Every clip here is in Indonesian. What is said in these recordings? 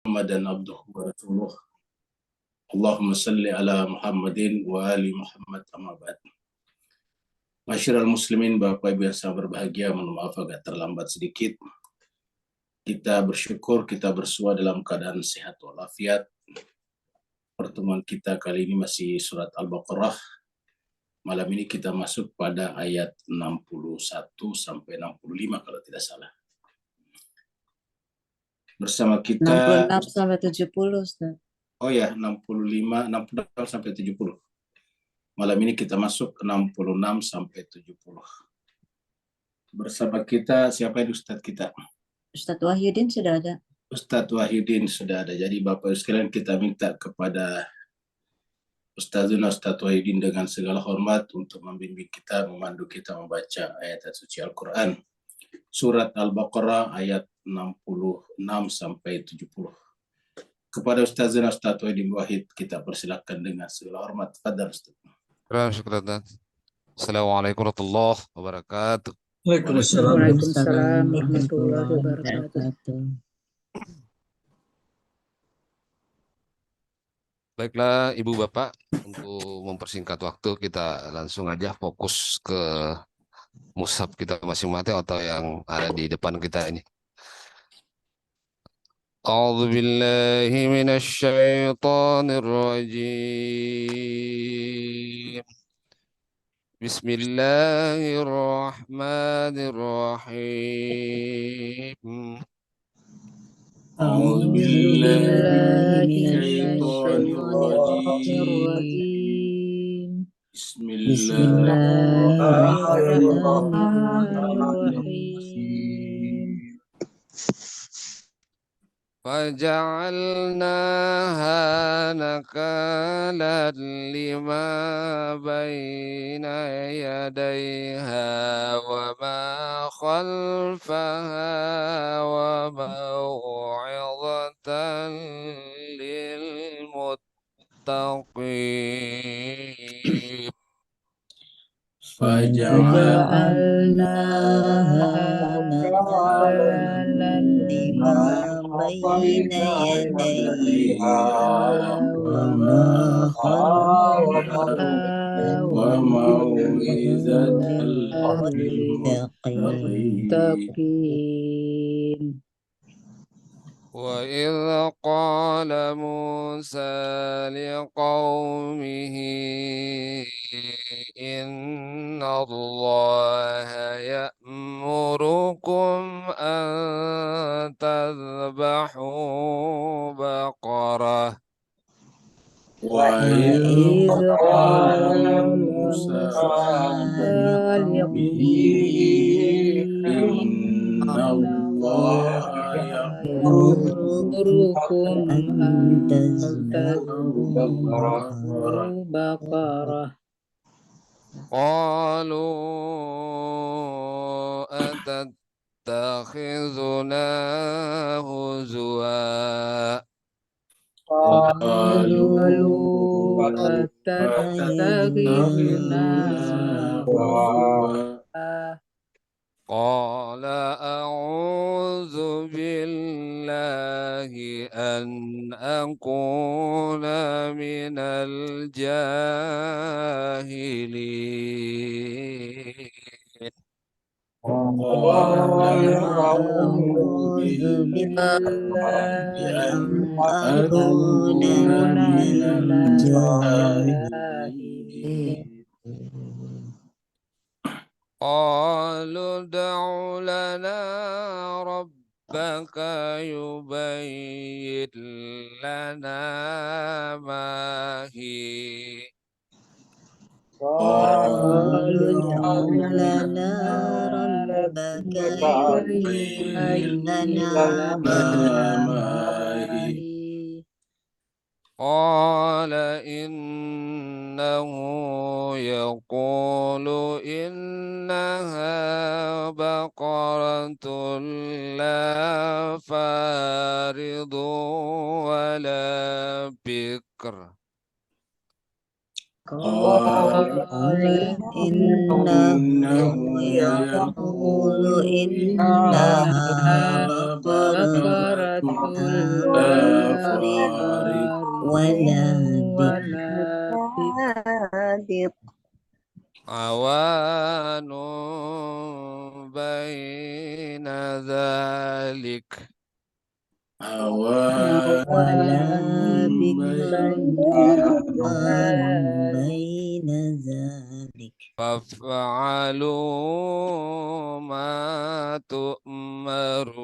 Muhammadan abduhu wa rasuluh. Allahumma salli ala Muhammadin wa ali Muhammad amma ba'd. Masyiral muslimin, Bapak Ibu yang sangat berbahagia, mohon maaf agak terlambat sedikit. Kita bersyukur kita bersua dalam keadaan sehat walafiat. Pertemuan kita kali ini masih surat Al-Baqarah. Malam ini kita masuk pada ayat 61 sampai 65 kalau tidak salah. Bersama kita 66 sampai 70, Ustaz. Oh ya, 66 sampai 70. Malam ini kita masuk 66 sampai 70. Bersama kita siapa ini Ustadz kita? Ustadz Wahyudin sudah ada. Ustadz Wahyudin sudah ada. Jadi Bapak sekalian kita minta kepada Ustadz Wahyudin dengan segala hormat untuk membimbing kita, memandu kita membaca ayat suci Al-Quran. Surat Al-Baqarah ayat 66 sampai 70. Kepada Ustadz Wahyudin Wahid kita persilakan dengan segala hormat. Fadhal Ustadz. Syukran. Assalamualaikum warahmatullahi wabarakatuh. Waalaikumsalam warahmatullahi wabarakatuh. Baiklah Ibu Bapak, untuk mempersingkat waktu kita langsung aja fokus ke mushaf kita masing-masing atau yang ada di depan kita ini. A'udzu billahi minasy syaithanir rajim. Bismillahirrahmanirrahim. أعوذ بالله من الشيطان الرجيم بسم الله الرحمن الرحيم فجعلناها نكالا لما بين يديها وما خلفها وموعظة للمتقين فجعلناها نكالا لما بين يديها وما خلفها وموعظة للمتقين. وإذ قال موسى لقومه إن الله يأمركم أن تذبحوا بقرة وإذ قال موسى لقومه إن الله يأمركم أن تذبحوا بقرة قالوا أتتخذنا هزوا قالوا أتتخذنا هزوا قال أعوذ بالله أن أكون من الجاهلين قال أعوذ بالله أن أكون من الجاهلين قالوا ادع لنا ربك يبين لنا ما هي قالوا ادع لنا ربك يبين لنا ما هي قال إنه يقول إنها بقرة لا فارض ولا بكر قال إنه يقول إنها بقرة لا فارغ ولا بكر عوان بين ذلك ولا بكر عوان بين ذلك فافعلوا ما تؤمرون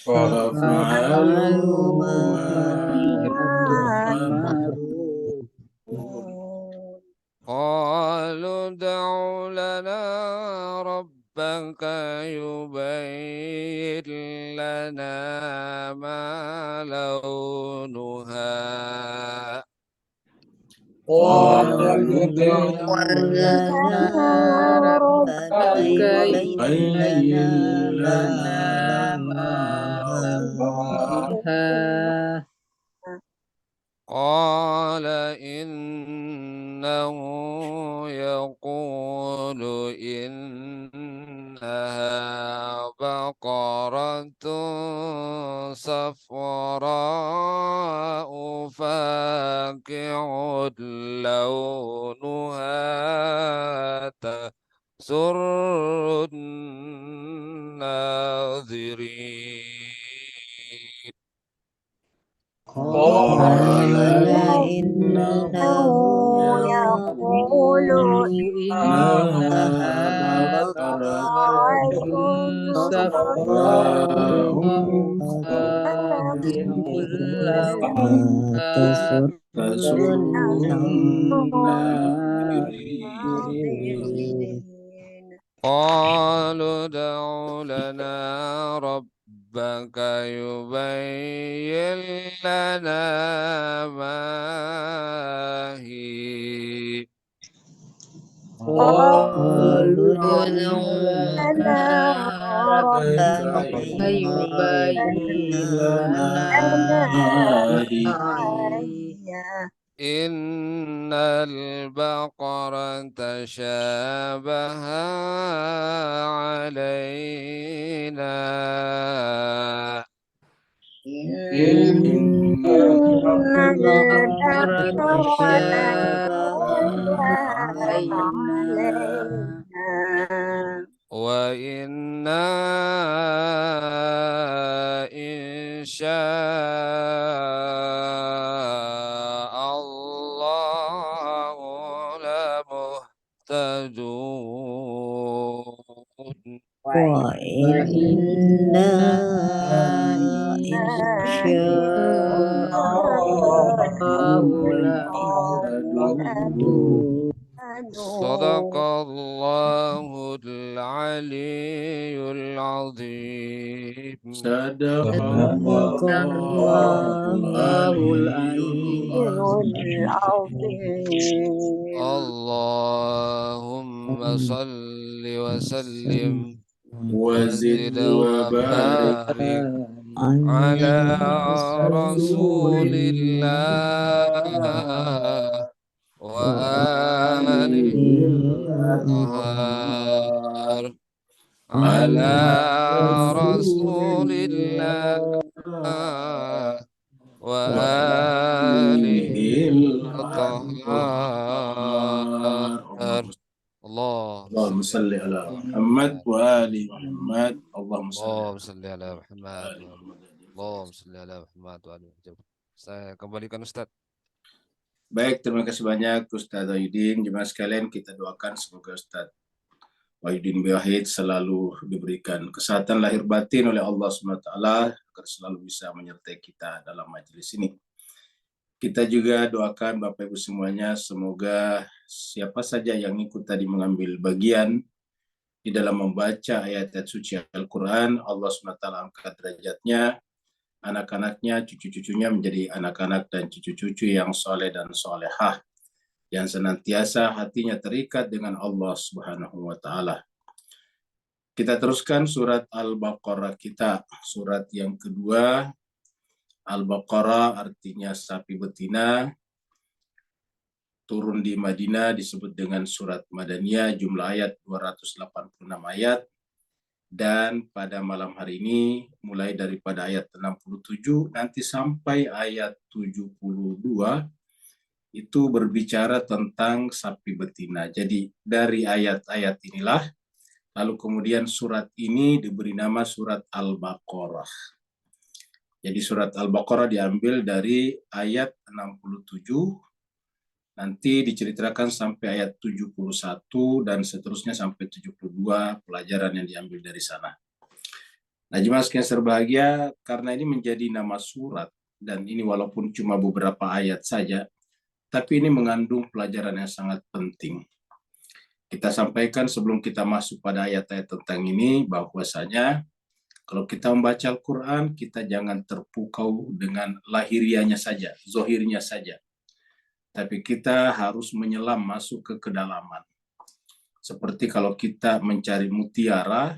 فافعلوا ما تؤمرون قالوا ادع لنا ربك يبين لنا ما لونها قالوا ادع لنا ربك يبين لنا ما لونها قال إنه يقول إنها بقرة صفراء فاقع لونها تسر الناظرين قال إنه يقول إنها بقرة صفراء تسر الناظرين قالوا ادع لنا ربك يبين لنا ما هي قالوا ادع لنا ربك يبين لنا ما هي إن البقرة تشابه علينا إن البقرة تشابه علينا وإنا إن شاء الله لمهتدون وإنا إن شاء الله لمهتدون صدق الله العلي العظيم صدق صدق الله العلي اللهم صل وسلم وزد وزد وبارك وبارك على رسول الله وآله الطهار على رسول الله وآله الطهار اللهم صل على محمد وآل محمد اللهم صل اللهم صل على Muhammad. Allahumma sholli ala Muhammad wa ali Muhammad. Saya kembalikan Ustaz. Baik, terima kasih banyak Ustaz Wahyudin. Jemaah sekalian, kita doakan semoga Ustaz Wahyudin Wahid selalu diberikan kesehatan lahir batin oleh Allah SWT agar selalu bisa menyertai kita dalam majelis ini. Kita juga doakan Bapak Ibu semuanya, semoga siapa saja yang ikut tadi mengambil bagian di dalam membaca ayat-ayat suci Al-Quran, Allah SWT angkat derajatnya, anak-anaknya, cucu-cucunya menjadi anak-anak dan cucu-cucu yang soleh dan solehah, yang senantiasa hatinya terikat dengan Allah Subhanahu wa Ta'ala. Kita teruskan surat Al-Baqarah kita, surat yang kedua. Al-Baqarah artinya sapi betina, turun di Madinah disebut dengan surat Madaniyah, jumlah ayat 286 ayat. Dan pada malam hari ini, mulai daripada ayat 67 nanti sampai ayat 72, itu berbicara tentang sapi betina. Jadi dari ayat-ayat inilah, lalu kemudian surat ini diberi nama surat Al-Baqarah. Jadi surat Al-Baqarah diambil dari ayat 67, nanti diceritakan sampai ayat 71 dan seterusnya sampai 72 pelajaran yang diambil dari sana. Nah, jemaah sekalian berbahagia, karena ini menjadi nama surat dan ini walaupun cuma beberapa ayat saja, tapi ini mengandung pelajaran yang sangat penting. Kita sampaikan sebelum kita masuk pada ayat-ayat tentang ini, bahwasanya kalau kita membaca Al-Quran, kita jangan terpukau dengan lahirianya saja, zohirnya saja. Tapi kita harus menyelam masuk ke kedalaman. Seperti kalau kita mencari mutiara,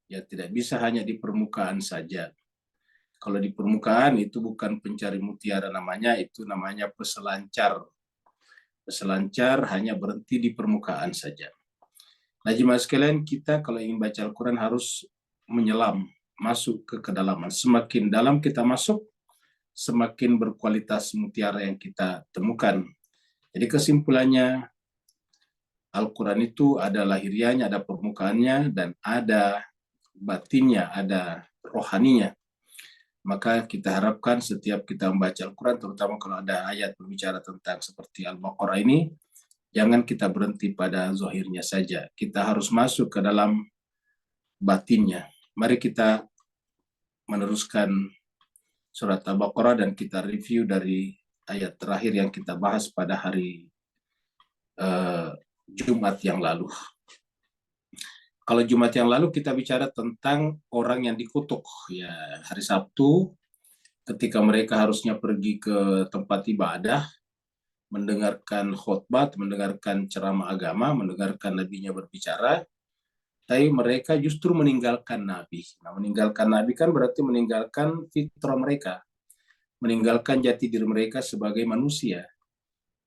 ya tidak bisa hanya di permukaan saja. Kalau di permukaan itu bukan pencari mutiara namanya, itu namanya peselancar. Peselancar hanya berhenti di permukaan saja. Nah, jemaah sekalian, kita kalau ingin baca Al-Quran harus menyelam, masuk ke kedalaman. Semakin dalam kita masuk, semakin berkualitas mutiara yang kita temukan. Jadi kesimpulannya, Al-Quran itu ada lahirianya, ada permukaannya, dan ada batinnya, ada rohaninya. Maka kita harapkan setiap kita membaca Al-Quran, terutama kalau ada ayat berbicara tentang seperti Al-Baqarah ini, jangan kita berhenti pada zahirnya saja. Kita harus masuk ke dalam batinnya. Mari kita meneruskan surat Al-Baqarah dan kita review dari ayat terakhir yang kita bahas pada hari Jumat yang lalu. Kalau Jumat yang lalu kita bicara tentang orang yang dikutuk. Ya, hari Sabtu ketika mereka harusnya pergi ke tempat ibadah, mendengarkan khutbah, mendengarkan ceramah agama, mendengarkan nabinya berbicara, tapi mereka justru meninggalkan Nabi. Nah, meninggalkan Nabi kan berarti meninggalkan fitrah mereka, meninggalkan jati diri mereka sebagai manusia.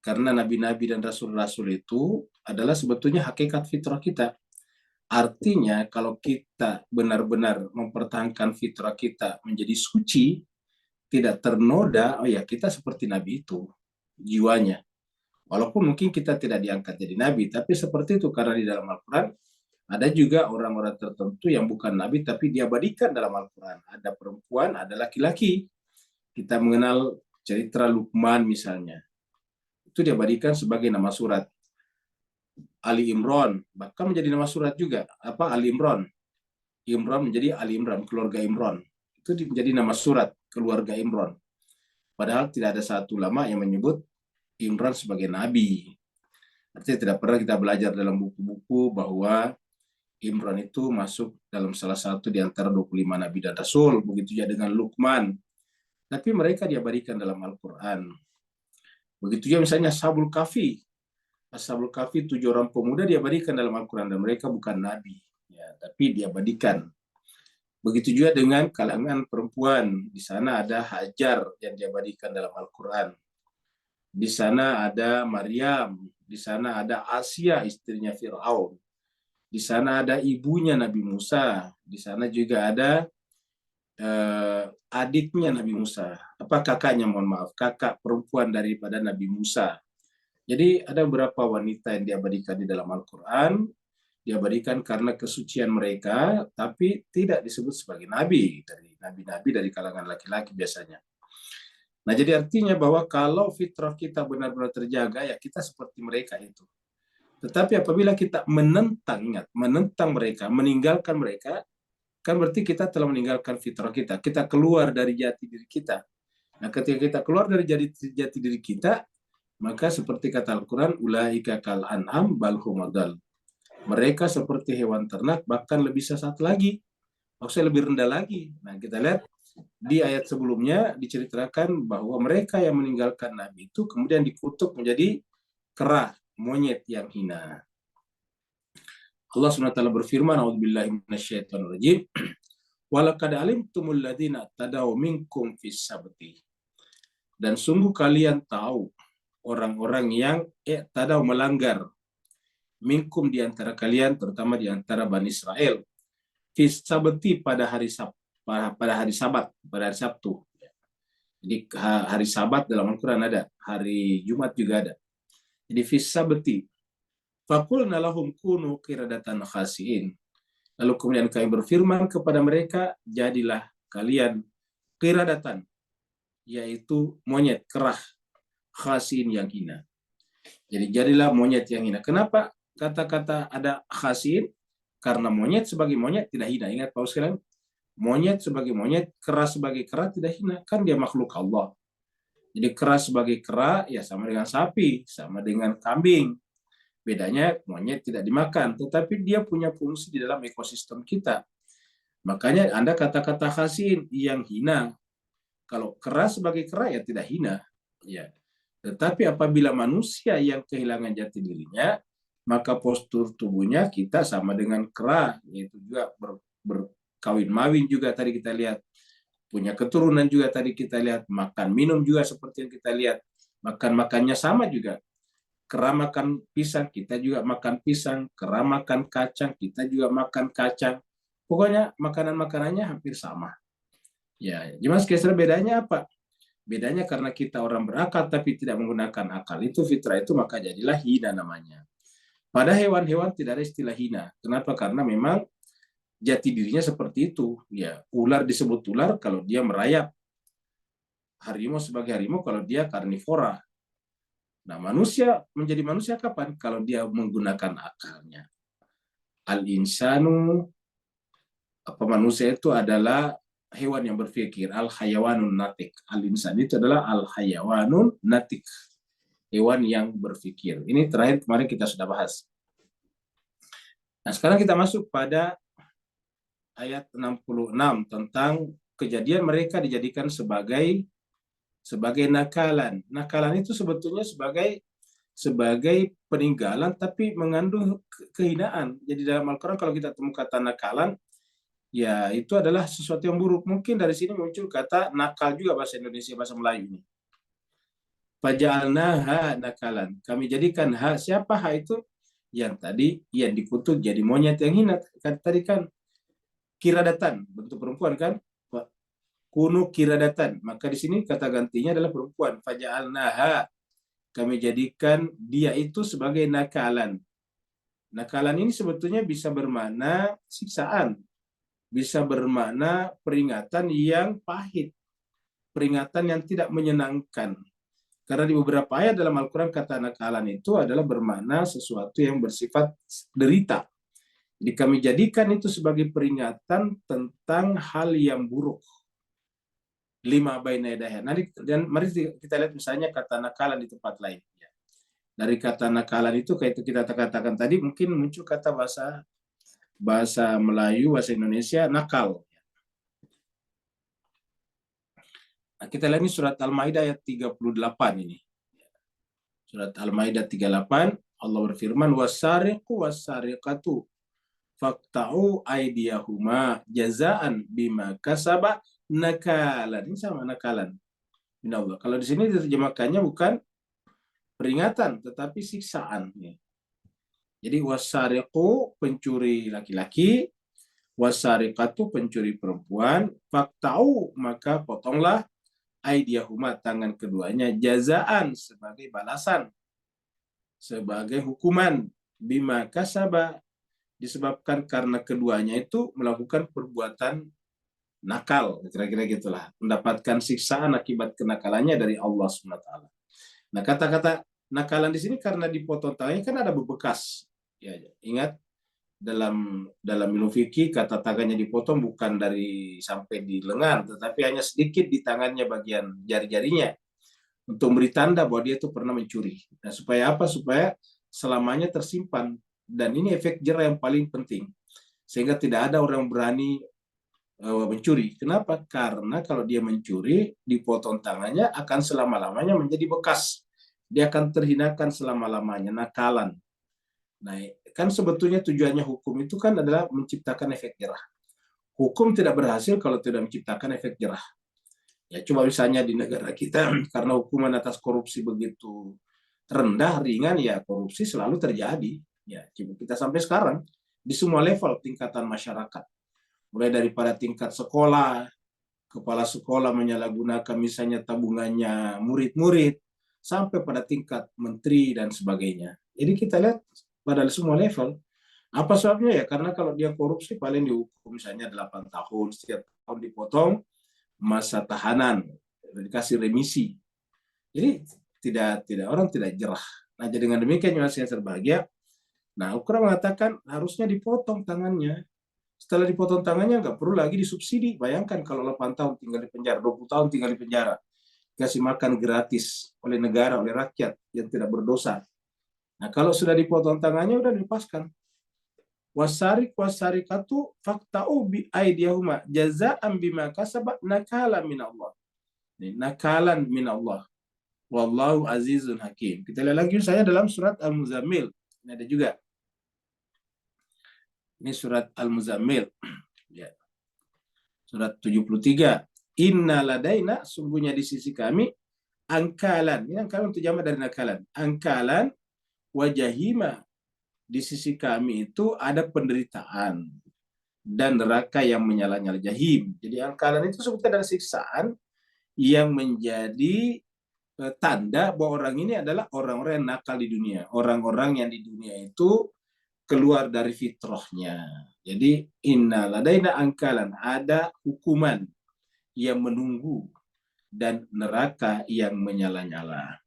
Karena nabi-nabi dan rasul-rasul itu adalah sebetulnya hakikat fitrah kita. Artinya kalau kita benar-benar mempertahankan fitrah kita menjadi suci, tidak ternoda, oh ya kita seperti nabi itu, jiwanya. Walaupun mungkin kita tidak diangkat jadi nabi, tapi seperti itu karena di dalam Al-Quran ada juga orang-orang tertentu yang bukan nabi tapi diabadikan dalam Al-Quran. Ada perempuan, ada laki-laki. Kita mengenal cerita Luqman misalnya. Itu diabadikan sebagai nama surat. Ali Imran, bahkan menjadi nama surat juga. Apa Ali Imran? Imran menjadi Ali Imran, keluarga Imran. Itu menjadi nama surat, keluarga Imran. Padahal tidak ada satu ulama yang menyebut Imran sebagai nabi. Artinya tidak pernah kita belajar dalam buku-buku bahwa Imran itu masuk dalam salah satu di antara 25 nabi dan rasul. Begitu juga dengan Luqman. Tapi mereka diabadikan dalam Al-Quran. Begitu juga misalnya Ashabul Kahfi. Ashabul Kahfi 7 orang pemuda diabadikan dalam Al-Quran dan mereka bukan nabi, ya, tapi diabadikan. Begitu juga dengan kalangan perempuan. Di sana ada Hajar yang diabadikan dalam Al-Quran. Di sana ada Maryam. Di sana ada Asia, istrinya Fir'aun. Di sana ada ibunya Nabi Musa. Di sana juga ada adiknya Nabi Musa. Apa kakaknya, mohon maaf. Kakak perempuan daripada Nabi Musa. Jadi ada beberapa wanita yang diabadikan di dalam Al-Quran, diabadikan karena kesucian mereka, tapi tidak disebut sebagai nabi, dari nabi-nabi dari kalangan laki-laki biasanya. Nah, jadi artinya bahwa kalau fitrah kita benar-benar terjaga, ya kita seperti mereka itu. Tetapi apabila kita menentang, ingat, menentang mereka, meninggalkan mereka, kan berarti kita telah meninggalkan fitrah kita. Kita keluar dari jati diri kita. Nah, ketika kita keluar dari jati diri kita, maka seperti kata Al-Quran, ulaika kal an'am bal hum adall. Mereka seperti hewan ternak, bahkan lebih sesat lagi. Maksudnya lebih rendah lagi. Nah, kita lihat di ayat sebelumnya diceritakan bahwa mereka yang meninggalkan Nabi itu kemudian dikutuk menjadi kera, monyet yang hina. Allah SWT berfirman, a'udzubillahi minasyaitonirrajim, walaqad alimtumul ladzina tadaw minkum fis sabti. Dan sungguh kalian tahu orang-orang yang tadau melanggar minkum di antara kalian, terutama di antara Bani Israel, fis sabti pada hari Sabat, pada hari Sabtu. Jadi hari Sabat dalam Al-Quran ada, hari Jumat juga ada. Jadi fis sabti. Faqulna lahum kunu qiradatan khasiin. Lalu kemudian kami berfirman kepada mereka, jadilah kalian qiradatan, yaitu monyet kerah, khasiin yang hina. Jadi jadilah monyet yang hina. Kenapa kata-kata ada khasiin? Karena monyet sebagai monyet tidak hina. Ingat Pak sekalian, monyet sebagai monyet, kera sebagai kera tidak hina. Kan dia makhluk Allah. Jadi kera sebagai kera ya sama dengan sapi, sama dengan kambing. Bedanya monyet tidak dimakan, tetapi dia punya fungsi di dalam ekosistem kita. Makanya Anda kata-kata khasiin yang hina. Kalau kera sebagai kera ya tidak hina. Ya. Tetapi apabila manusia yang kehilangan jati dirinya, maka postur tubuhnya kita sama dengan kera, yaitu juga berkawin mawin juga tadi kita lihat. Punya keturunan juga tadi kita lihat. Makan minum juga seperti yang kita lihat. Makan-makannya sama juga. Kera makan pisang, kita juga makan pisang. Kera makan kacang, kita juga makan kacang. Pokoknya makanan-makanannya hampir sama. Ya, cuma sekira bedanya apa? Bedanya karena kita orang berakal tapi tidak menggunakan akal, itu fitrah itu, maka jadilah hina namanya. Pada hewan-hewan tidak ada istilah hina. Kenapa? Karena memang jati dirinya seperti itu. Ya, ular disebut ular kalau dia merayap. Harimau sebagai harimau kalau dia karnivora. Nah, manusia menjadi manusia kapan? Kalau dia menggunakan akalnya. Al-insanu, manusia itu adalah hewan yang berpikir. Al-hayawanun natik. Al-insan itu adalah al-hayawanun natik. Hewan yang berpikir. Ini terakhir kemarin kita sudah bahas. Nah, sekarang kita masuk pada ayat 66 tentang kejadian mereka dijadikan sebagai nakalan. Nakalan itu sebetulnya sebagai peninggalan tapi mengandung kehinaan. Jadi dalam Al-Quran kalau kita temukan kata nakalan, ya itu adalah sesuatu yang buruk. Mungkin dari sini muncul kata nakal juga bahasa Indonesia, bahasa Melayu ini. Faja'alnaha nakalan. Kami jadikan siapa itu? Yang tadi yang dikutuk jadi monyet yang hina. Tadi kan kiradatan, bentuk perempuan kan? Kunu kiradatan. Maka di sini kata gantinya adalah perempuan. Faja'alnaha. Kami jadikan dia itu sebagai nakalan. Nakalan ini sebetulnya bisa bermakna siksaan. Bisa bermakna peringatan yang pahit. Peringatan yang tidak menyenangkan. Karena di beberapa ayat dalam Al-Quran kata nakalan itu adalah bermakna sesuatu yang bersifat derita. Jadi kami jadikan itu sebagai peringatan tentang hal yang buruk. Lima baina yadayha. Dan mari kita lihat misalnya kata nakalan di tempat lain. Dari kata nakalan itu kayak kita katakan tadi mungkin muncul kata bahasa Melayu, bahasa Indonesia nakal. Nah, kita lihat ini surat Al-Maidah ayat 38 ini. Surat Al-Maidah 38 Allah berfirman wasariqu wasariqatu faqta'u aydiyahuma jazaan bima kasaba nakalan. Ini sama nakalan. Minallah. Kalau di sini diterjemahkannya bukan peringatan tetapi siksaan. Jadi wasariqu pencuri laki-laki, wasariqatu pencuri perempuan, faqta'u maka potonglah aydiyahuma tangan keduanya jazaan sebagai balasan, sebagai hukuman bima kasaba disebabkan karena keduanya itu melakukan perbuatan nakal, kira-kira gitulah, mendapatkan siksaan akibat kenakalannya dari Allah SWT. Nah, kata-kata nakalan di sini karena dipotong tangannya kan ada bebekas. Ya, ingat dalam ilmu fikih kata tangannya dipotong bukan dari sampai di lengan, tetapi hanya sedikit di tangannya bagian jari-jarinya untuk memberi tanda bahwa dia itu pernah mencuri. Nah, supaya apa? Supaya selamanya tersimpan. Dan ini efek jerah yang paling penting. Sehingga tidak ada orang berani mencuri. Kenapa? Karena kalau dia mencuri, dipotong tangannya akan selama-lamanya menjadi bekas. Dia akan terhinakan selama-lamanya, nakalan. Nah, kan sebetulnya tujuannya hukum itu kan adalah menciptakan efek jerah. Hukum tidak berhasil kalau tidak menciptakan efek jerah. Ya, coba misalnya di negara kita, karena hukuman atas korupsi begitu rendah, ringan, ya korupsi selalu terjadi. Ya, kita sampai sekarang di semua level tingkatan masyarakat. Mulai daripada tingkat sekolah, kepala sekolah menyalahgunakan misalnya tabungannya murid-murid, sampai pada tingkat menteri dan sebagainya. Jadi kita lihat pada semua level. Apa sebabnya ya? Karena kalau dia korupsi paling dihukum misalnya 8 tahun, setiap tahun dipotong masa tahanan, dikasih remisi. Jadi tidak orang tidak jerah. Nah, jadi dengan demikian yang saya berbahagia. Nah, Al-Quran mengatakan harusnya dipotong tangannya. Setelah dipotong tangannya nggak perlu lagi disubsidi. Bayangkan kalau 8 tahun tinggal di penjara, 20 tahun tinggal di penjara, kasih makan gratis oleh negara, oleh rakyat yang tidak berdosa. Nah, kalau sudah dipotong tangannya udah dilepaskan. Wasarikatu fakta'u bi aidiyahuma jaza'an bima kasabat nakalan min Allah. Nakalan min Allah. Wallahu azizun hakim. Kita lihat lagi saya dalam surat Al-Muzammil. Ini ada juga. Ini surat Al-Muzammil. Ya. Surat 73. Inna ladaina, sungguhnya di sisi kami, angkalan. Ini angkalan untuk jamak dari nakalan. Angkalan wajahima. Di sisi kami itu ada penderitaan dan neraka yang menyala-nyala jahim. Jadi angkalan itu sebutkan dari siksaan yang menjadi tanda bahwa orang ini adalah orang-orang yang nakal di dunia. Orang-orang yang di dunia itu keluar dari fitrahnya. Jadi inna ladaina angkalan, ada hukuman yang menunggu dan neraka yang menyala-nyala.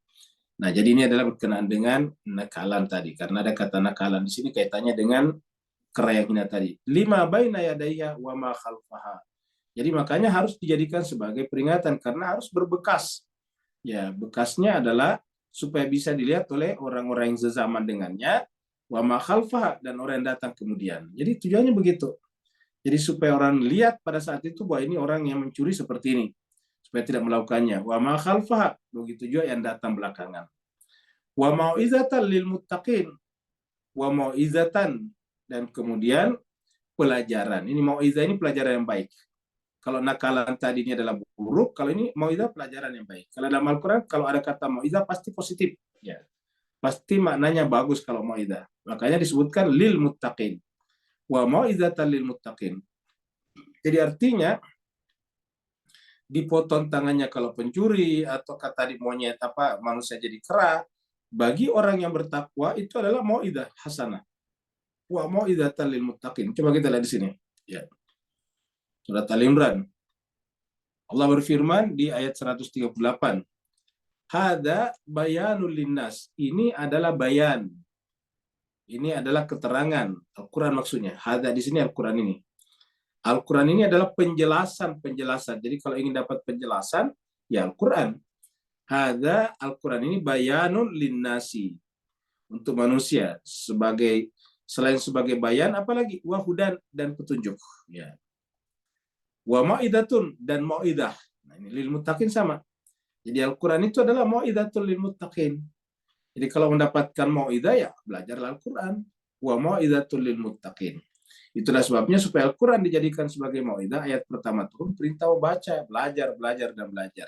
Nah, jadi ini adalah berkenaan dengan nakalan tadi. Karena ada kata nakalan di sini kaitannya dengan kerayangnya tadi. Lima baina yadayha wa ma khalfaha. Jadi makanya harus dijadikan sebagai peringatan karena harus berbekas. Ya, bekasnya adalah supaya bisa dilihat oleh orang-orang yang sezaman dengannya, wa ma khalfaha, dan orang yang datang kemudian. Jadi tujuannya begitu. Jadi supaya orang lihat pada saat itu bahwa ini orang yang mencuri seperti ini. Supaya tidak melakukannya. Wa ma khalfaha, begitu juga yang datang belakangan. Wa mau'izatan lil muttaqin. Wa mau'izatan, dan kemudian pelajaran. Ini mau'izah, ini pelajaran yang baik. Kalau nakalan tadi ini adalah buruk, kalau ini mau'izah pelajaran yang baik. Kalau dalam Al-Quran, kalau ada kata mau'izah pasti positif. Ya. Pasti maknanya bagus kalau mau'izah. Makanya disebutkan lil muttaqin. Wa mau'izatan lil muttaqin. Jadi artinya dipotong tangannya kalau pencuri atau kata di monyet manusia jadi kera, bagi orang yang bertakwa itu adalah mau'idah hasanah. Wa mau'izatan lil muttaqin. Coba kita lihat di sini. Ya. Surat Al-Imran. Allah berfirman di ayat 138. Hada bayanul linnas. Ini adalah bayan. Ini adalah keterangan. Al-Quran maksudnya. Hada di sini Al-Quran ini. Al-Quran ini adalah penjelasan. Jadi kalau ingin dapat penjelasan, ya Al-Quran. Hada Al-Quran ini bayanun linnasi. Untuk manusia. Selain sebagai bayan, apalagi? Wahudan, dan petunjuk. Ya. Wa ma'idatun, dan ma'idah. Nah, ini lil muttaqin sama. Jadi Al-Quran itu adalah ma'idatun lil muttaqin. Jadi kalau mendapatkan ma'idah, ya belajar Al-Quran. Wa ma'idatun lil muttaqin. Itulah sebabnya supaya Al-Quran dijadikan sebagai mau'idah, ayat pertama turun perintah membaca, belajar, dan belajar.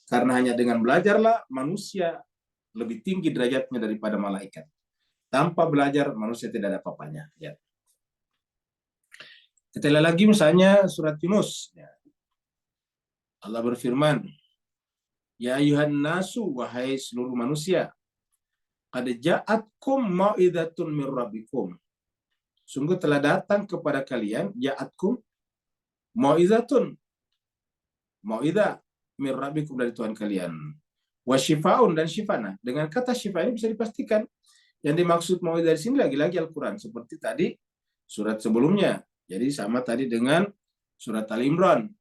Karena hanya dengan belajarlah manusia lebih tinggi derajatnya daripada malaikat. Tanpa belajar, manusia tidak ada apa-apanya. Ya. Kita lihat lagi misalnya surat Yunus. Ya. Allah berfirman, Ya ayuhan nasu, wahai seluruh manusia, qad ja'atkum mau'idatun mir rabbikum. Sungguh telah datang kepada kalian ja'atkum mau'izatun, mau'idah mir rabbikum, dari Tuhan kalian, wa syifaun, dan syifana. Dengan kata syifa ini bisa dipastikan yang dimaksud mau'idah di sini lagi-lagi Al-Quran seperti tadi surat sebelumnya. Jadi sama tadi dengan surat Al-Imran,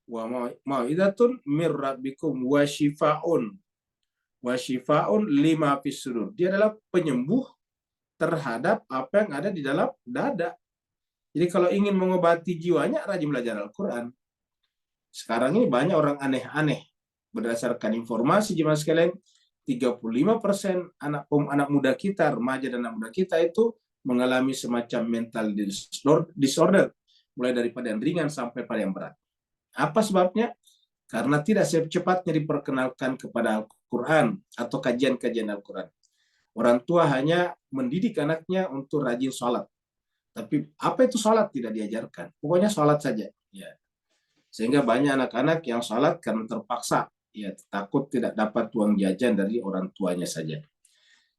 wa mau'izatun mir rabbikum wa syifaun lima fis sudur. Dia adalah penyembuh terhadap apa yang ada di dalam dada. Jadi kalau ingin mengobati jiwanya, rajin belajar Al-Quran. Sekarang ini banyak orang aneh-aneh. Berdasarkan informasi jemaah sekalian, 35% anak muda kita, remaja dan anak muda kita itu mengalami semacam mental disorder. Mulai daripada yang ringan sampai pada yang berat. Apa sebabnya? karena tidak secepatnya diperkenalkan kepada Al-Quran atau kajian-kajian Al-Quran. Orang tua hanya mendidik anaknya untuk rajin sholat. Tapi apa itu sholat tidak diajarkan. Pokoknya sholat saja. Ya. Sehingga banyak anak-anak yang sholat karena terpaksa. Ya, takut tidak dapat uang jajan dari orang tuanya saja.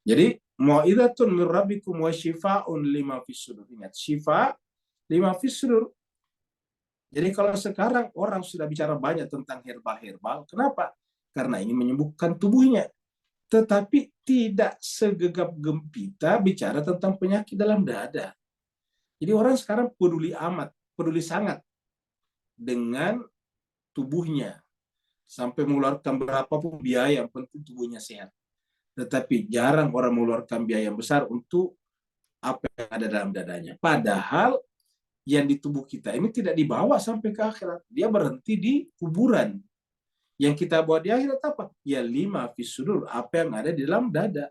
Jadi, mau'idatun min rabbikum wa syifa'un lima fis sudur. Ingat, syifa lima fis sudur. Jadi kalau sekarang orang sudah bicara banyak tentang herbal-herbal, kenapa? Karena ini menyembuhkan tubuhnya. Tetapi tidak segegap gempita bicara tentang penyakit dalam dada. Jadi orang sekarang peduli amat, peduli sangat dengan tubuhnya. Sampai mengeluarkan berapapun biaya, yang penting tubuhnya sehat. Tetapi jarang orang mengeluarkan biaya yang besar untuk apa yang ada dalam dadanya. Padahal yang di tubuh kita ini tidak dibawa sampai ke akhirat. Dia berhenti di kuburan. Yang kita bawa di akhirat apa? Ya lima fis sudur, apa yang ada di dalam dada.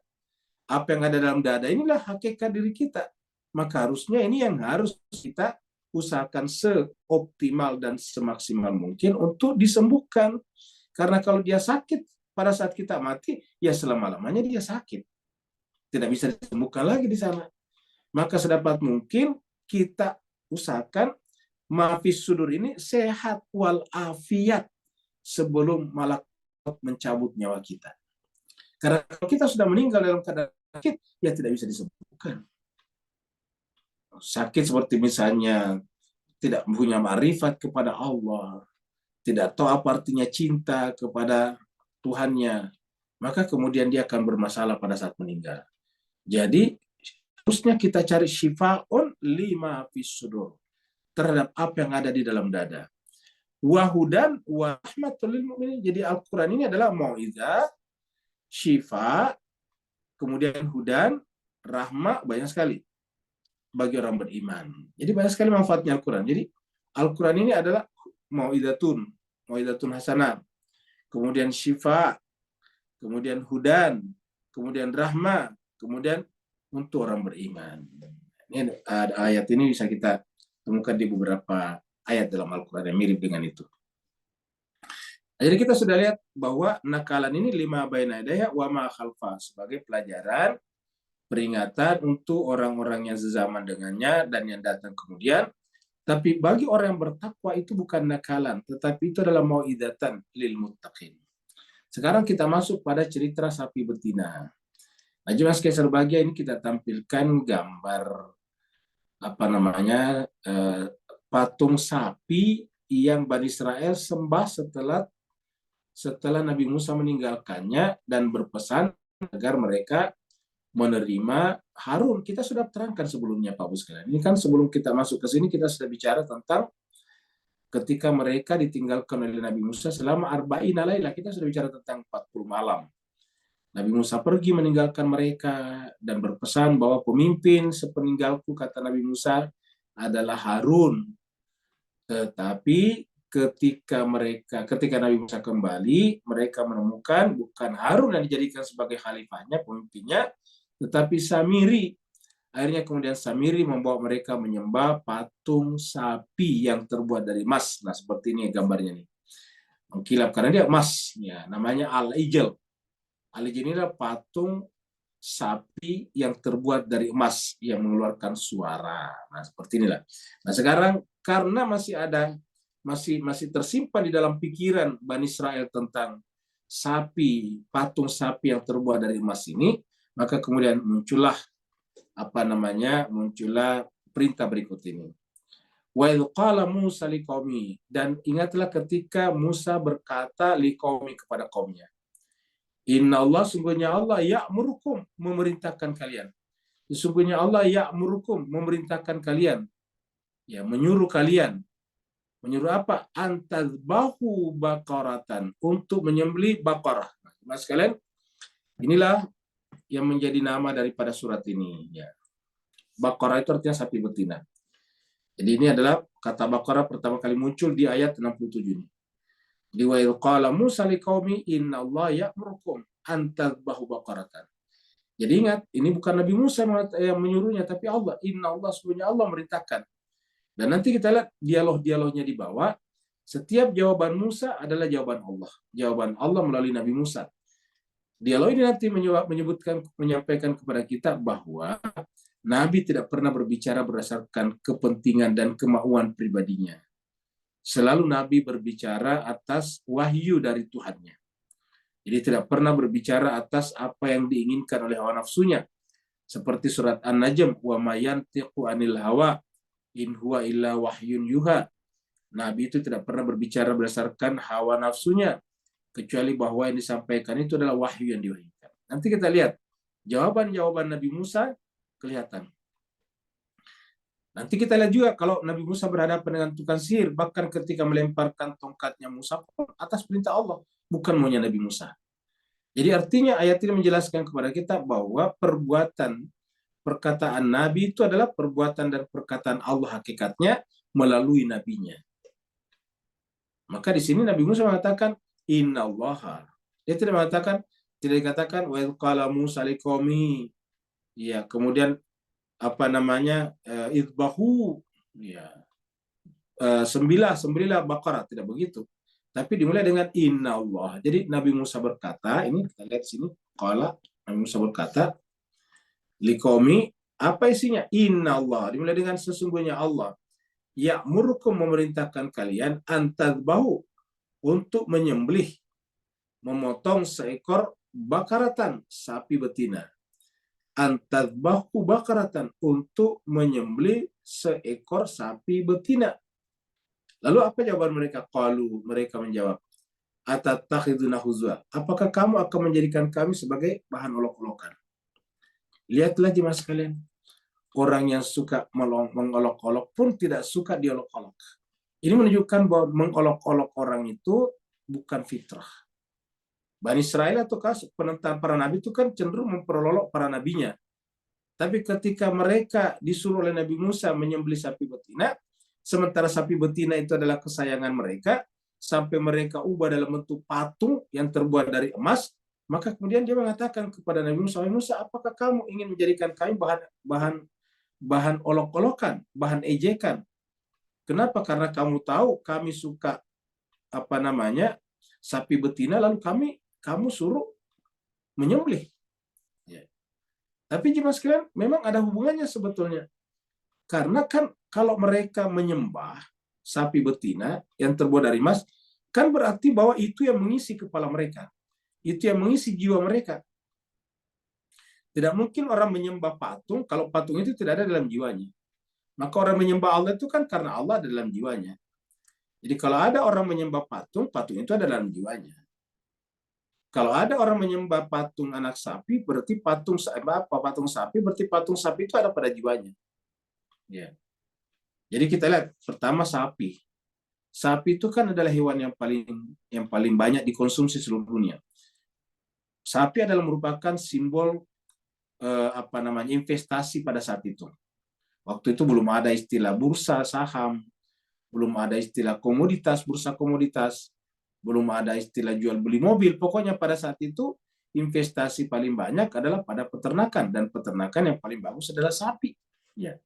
Apa yang ada dalam dada inilah hakikat diri kita. Maka harusnya ini yang harus kita usahakan seoptimal dan semaksimal mungkin untuk disembuhkan. Karena kalau dia sakit pada saat kita mati, ya selama-lamanya dia sakit. Tidak bisa disembuhkan lagi di sana. Maka sedapat mungkin kita usahakan mafis sudur ini sehat walafiat sebelum malaikat mencabut nyawa kita. Karena kalau kita sudah meninggal dalam keadaan sakit, ya tidak bisa disembuhkan. Sakit seperti misalnya tidak punya ma'rifat kepada Allah, tidak tahu apa artinya cinta kepada Tuhannya, maka kemudian dia akan bermasalah pada saat meninggal. Jadi harusnya kita cari syifa'un lima fis sudur, terhadap apa yang ada di dalam dada. Wahudan wa rahmatul lil mu'minin. Jadi Al-Quran ini adalah mau'izah, syifa, kemudian hudan, rahmah, banyak sekali bagi orang beriman. Jadi banyak sekali manfaatnya Al-Quran. Jadi Al-Quran ini adalah mau'izatun hasanah, kemudian syifa, kemudian hudan, kemudian rahmah, kemudian untuk orang beriman. Ini ayat ini bisa kita temukan di beberapa ayat dalam Al-Quran yang mirip dengan itu. Jadi kita sudah lihat bahwa nakalan ini lima baina yadayha wa ma khalfa sebagai pelajaran peringatan untuk orang-orang yang sezaman dengannya dan yang datang kemudian. Tapi bagi orang yang bertakwa itu bukan nakalan, tetapi itu adalah mau'izatan lil muttaqin. Sekarang kita masuk pada cerita sapi betina. Nah, Jemaah sekalian berbahagia, ini kita tampilkan gambar patung sapi yang Bani Israel sembah setelah Nabi Musa meninggalkannya dan berpesan agar mereka menerima Harun. Kita sudah terangkan sebelumnya Pak Bu sekalian. Ini kan sebelum kita masuk ke sini kita sudah bicara tentang ketika mereka ditinggalkan oleh Nabi Musa selama arba'ina lailah. Kita sudah bicara tentang 40 malam. Nabi Musa pergi meninggalkan mereka dan berpesan bahwa pemimpin sepeninggalku, kata Nabi Musa, adalah Harun. Tetapi ketika Nabi Musa kembali, mereka menemukan bukan Harun yang dijadikan sebagai khalifahnya, pemimpinnya, tetapi Samiri. Akhirnya kemudian Samiri membawa mereka menyembah patung sapi yang terbuat dari emas. Nah, seperti ini gambarnya nih. Mengkilap karena dia emas, ya, namanya Al-Ijl. Al-Ijl ini adalah patung sapi yang terbuat dari emas yang mengeluarkan suara. Nah, seperti inilah. Nah, sekarang karena masih tersimpan di dalam pikiran Bani Israel tentang patung sapi yang terbuat dari emas ini, maka kemudian muncullah perintah berikut ini. Wa idh qala Musa liqaumi, dan ingatlah ketika Musa berkata liqaumi kepada kaumnya. Inna Allah, sungguhnya Allah ya'murukum, memerintahkan kalian. Sesungguhnya Allah ya'murukum, memerintahkan kalian. Ya, menyuruh kalian. Menyuruh apa? Antadbahu baqaratan, untuk menyembelih baqarah. Nah, sekalian, inilah yang menjadi nama daripada surat ini. Ya. Baqarah itu artinya sapi betina. Jadi ini adalah kata Baqarah pertama kali muncul di ayat 67 ini. Di wa qala Musa liqaumi inna Allah ya'murukum an tadhbahu baqaratan. Jadi ingat, ini bukan Nabi Musa yang menyuruhnya, tapi Allah. Inna Allah, sebenarnya Allah merintahkan. Dan nanti kita lihat dialog-dialognya di bawah. Setiap jawaban Musa adalah jawaban Allah. Jawaban Allah melalui Nabi Musa. Dialog ini nanti menyampaikan kepada kita bahwa Nabi tidak pernah berbicara berdasarkan kepentingan dan kemauan pribadinya. Selalu Nabi berbicara atas wahyu dari Tuhannya. Jadi tidak pernah berbicara atas apa yang diinginkan oleh hawa nafsunya. Seperti surat An-Najm, wa mayantiqu anil hawa in huwa illa wahyun yuha. Nabi itu tidak pernah berbicara berdasarkan hawa nafsunya, kecuali bahwa yang disampaikan itu adalah wahyu yang diwahyukan. Nanti kita lihat jawaban-jawaban Nabi Musa kelihatan. Nanti kita lihat juga kalau Nabi Musa berhadapan dengan tukang sihir, bahkan ketika melemparkan tongkatnya Musa pun atas perintah Allah, bukan maunya Nabi Musa. Jadi artinya ayat ini menjelaskan kepada kita bahwa perkataan Nabi itu adalah perbuatan dan perkataan Allah hakikatnya melalui nabinya. Maka di sini Nabi Musa mengatakan innallaha. Dia tidak dikatakan wa qala Musa liqaumihi. Ya, kemudian idbahu, ya, sembelilah Baqarah, tidak begitu. Tapi dimulai dengan innallah. Jadi Nabi Musa berkata, ini kita lihat di sini, qala, Nabi Musa berkata liqaumi, apa isinya? Innallah, dimulai dengan sesungguhnya Allah ya'murukum, memerintahkan kalian antadbahu, untuk menyembelih, memotong seekor bakaratan, sapi betina. Antadbahu bakaratan, untuk menyembelih seekor sapi betina. Lalu apa jawaban mereka? Qalu, mereka menjawab, atattakhiduna huzwa, apakah kamu akan menjadikan kami sebagai bahan olok-olokan? Lihatlah jemaah sekalian, orang yang suka mengolok-olok pun tidak suka diolok-olok. Ini menunjukkan bahwa mengolok-olok orang itu bukan fitrah. Bani Israel atau penentang para nabi itu kan cenderung memperolok para nabinya. Tapi ketika mereka disuruh oleh Nabi Musa menyembelih sapi betina, sementara sapi betina itu adalah kesayangan mereka, sampai mereka ubah dalam bentuk patung yang terbuat dari emas, maka kemudian dia mengatakan kepada Nabi Musa, apakah kamu ingin menjadikan kami bahan olok-olokan, bahan ejekan? Kenapa? Karena kamu tahu kami suka sapi betina, lalu kamu suruh menyembelih. Ya. Tapi jemaah sekalian, memang ada hubungannya sebetulnya. Karena kan kalau mereka menyembah sapi betina yang terbuat dari emas, kan berarti bahwa itu yang mengisi kepala mereka. Itu yang mengisi jiwa mereka. Tidak mungkin orang menyembah patung kalau patung itu tidak ada dalam jiwanya. Maka orang menyembah Allah itu kan karena Allah ada dalam jiwanya. Jadi kalau ada orang menyembah patung, patung itu ada dalam jiwanya. Kalau ada orang menyembah patung anak sapi, berarti patung sapi itu ada pada jiwanya. Ya. Jadi kita lihat pertama sapi. Sapi itu kan adalah hewan yang paling banyak dikonsumsi seluruh dunia. Sapi adalah merupakan simbol investasi pada saat itu. Waktu itu belum ada istilah bursa saham, belum ada istilah komoditas, bursa komoditas, belum ada istilah jual beli mobil. Pokoknya pada saat itu investasi paling banyak adalah pada peternakan, dan peternakan yang paling bagus adalah sapi. Ya.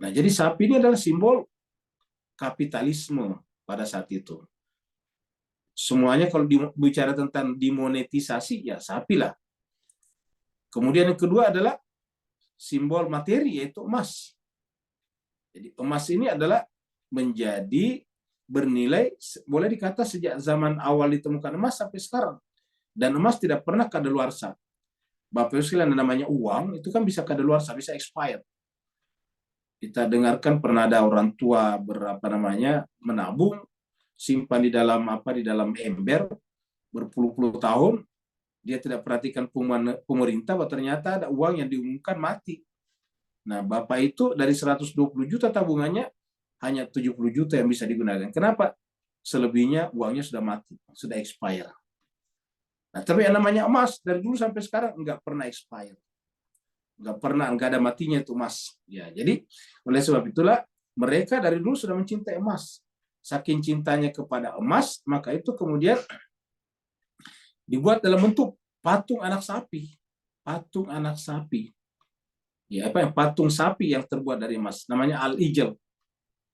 Nah, jadi sapi ini adalah simbol kapitalisme pada saat itu. Semuanya kalau bicara tentang dimonetisasi, ya sapi lah. Kemudian yang kedua adalah simbol materi, yaitu emas. Jadi emas ini adalah menjadi bernilai, boleh dikata sejak zaman awal ditemukan emas sampai sekarang. Dan emas tidak pernah kadaluarsa. Bapak Ibu sekalian, namanya uang itu kan bisa kadaluarsa, bisa expired. Kita dengarkan pernah ada orang tua menabung, simpan di dalam ember berpuluh-puluh tahun, dia tidak perhatikan pengumuman pemerintah bahwa ternyata ada uang yang diumumkan mati. Nah, Bapak itu dari 120 juta tabungannya hanya 70 juta yang bisa digunakan. Kenapa? Selebihnya uangnya sudah mati, sudah expire. Nah, tapi yang namanya emas dari dulu sampai sekarang nggak pernah expire. Nggak ada matinya itu emas. Ya, jadi oleh sebab itulah mereka dari dulu sudah mencintai emas. Saking cintanya kepada emas, maka itu kemudian dibuat dalam bentuk patung anak sapi. Patung anak sapi. Ya, patung sapi yang terbuat dari emas. Namanya al-ijl.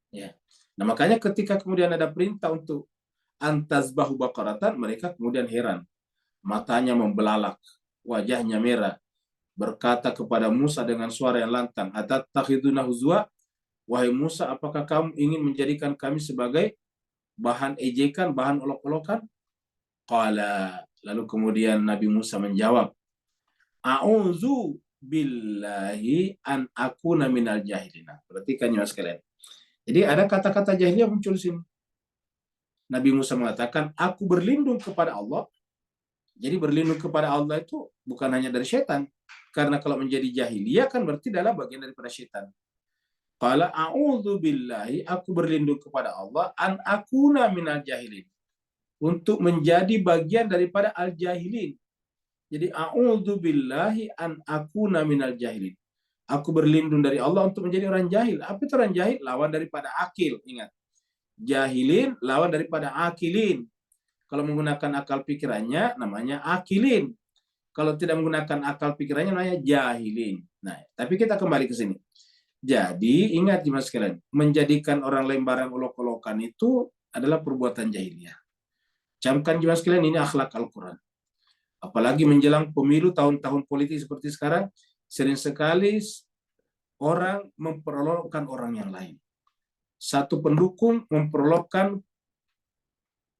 Ya. Nah, makanya ketika kemudian ada perintah untuk antazbahu baqaratan, mereka kemudian heran. Matanya membelalak, wajahnya merah, berkata kepada Musa dengan suara yang lantang, "Atattakhiduna huzwa?" Wahai Musa, apakah kamu ingin menjadikan kami sebagai bahan ejekan, bahan olok-olokan? Qala, lalu kemudian Nabi Musa menjawab, "A'udzu billahi an akuna minal jahilina." Perhatikan ya sekalian. Jadi ada kata-kata jahiliyah muncul di sini. Nabi Musa mengatakan, "Aku berlindung kepada Allah." Jadi berlindung kepada Allah itu bukan hanya dari setan. Karena kalau menjadi jahiliyah kan berarti adalah bagian daripada setan. Qala a'udzu billahi, aku berlindung kepada Allah an akuna minal jahilin. Untuk menjadi bagian daripada al-jahilin. Jadi a'udzu billahi an akuna minal jahilin. Aku berlindung dari Allah untuk menjadi orang jahil. Apa itu orang jahil? Lawan daripada akil. Ingat. Jahilin lawan daripada akilin. Kalau menggunakan akal pikirannya namanya akilin. Kalau tidak menggunakan akal pikirannya namanya jahilin. Nah, tapi kita kembali ke sini. Jadi ingat Mas sekalian, menjadikan orang lain barang olok-olokan itu adalah perbuatan jahiliyah. Camkan Mas sekalian, ini akhlak Al-Quran. Apalagi menjelang pemilu tahun-tahun politik seperti sekarang, sering sekali orang memperolokkan orang yang lain. Satu pendukung memperolokkan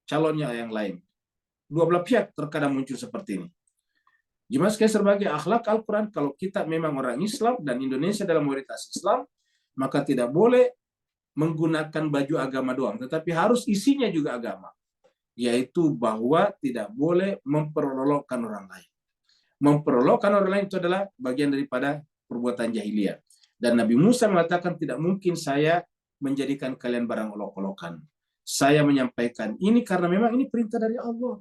calonnya yang lain. Dua belah pihak terkadang muncul seperti ini. Gimana sekali sebagai akhlak Al-Quran, kalau kita memang orang Islam dan Indonesia dalam mayoritas Islam, maka tidak boleh menggunakan baju agama doang, tetapi harus isinya juga agama. Yaitu bahwa tidak boleh memperolokkan orang lain. Memperolokkan orang lain itu adalah bagian daripada perbuatan jahiliyah. Dan Nabi Musa mengatakan tidak mungkin saya menjadikan kalian barang olok-olokan. Saya menyampaikan ini karena memang ini perintah dari Allah.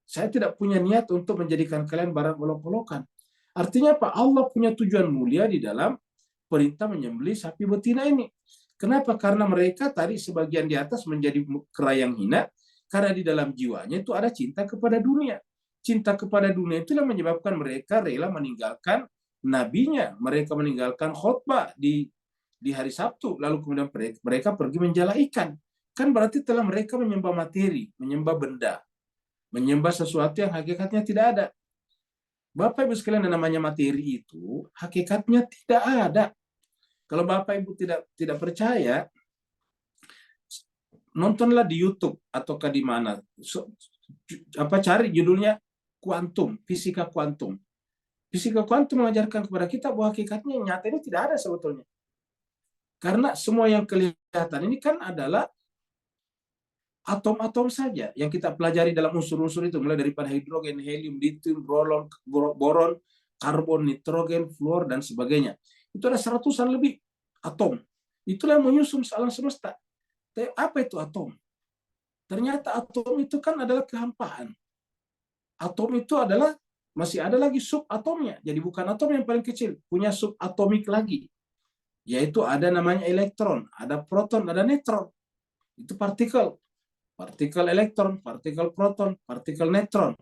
Saya tidak punya niat untuk menjadikan kalian barang olok-olokan. Artinya apa? Allah punya tujuan mulia di dalam perintah menyembelih sapi betina ini. Kenapa? Karena mereka tadi sebagian di atas menjadi kera yang hina, karena di dalam jiwanya itu ada cinta kepada dunia. Cinta kepada dunia itu yang menyebabkan mereka rela meninggalkan nabinya. Mereka meninggalkan khutbah di hari Sabtu, lalu kemudian mereka pergi menjala ikan. Kan berarti telah mereka menyembah materi, menyembah benda, menyembah sesuatu yang hakikatnya tidak ada. Bapak Ibu sekalian, yang namanya materi itu hakikatnya tidak ada. Kalau Bapak Ibu tidak percaya, nontonlah di YouTube ataukah di mana. Cari judulnya kuantum, fisika kuantum. Fisika kuantum mengajarkan kepada kita bahwa hakikatnya nyata ini tidak ada sebetulnya. Karena semua yang kelihatan ini kan adalah atom-atom saja yang kita pelajari dalam unsur-unsur itu, mulai daripada hidrogen, helium, lithium, boron, karbon, nitrogen, fluor, dan sebagainya. Itu ada seratusan lebih atom. Itulah yang menyusun alam semesta. Tapi apa itu atom? Ternyata atom itu kan adalah kehampaan. Atom itu adalah masih ada lagi subatomnya. Jadi bukan atom yang paling kecil, punya subatomik lagi. Yaitu ada namanya elektron, ada proton, ada neutron. Itu partikel. Partikel elektron, partikel proton, partikel neutron.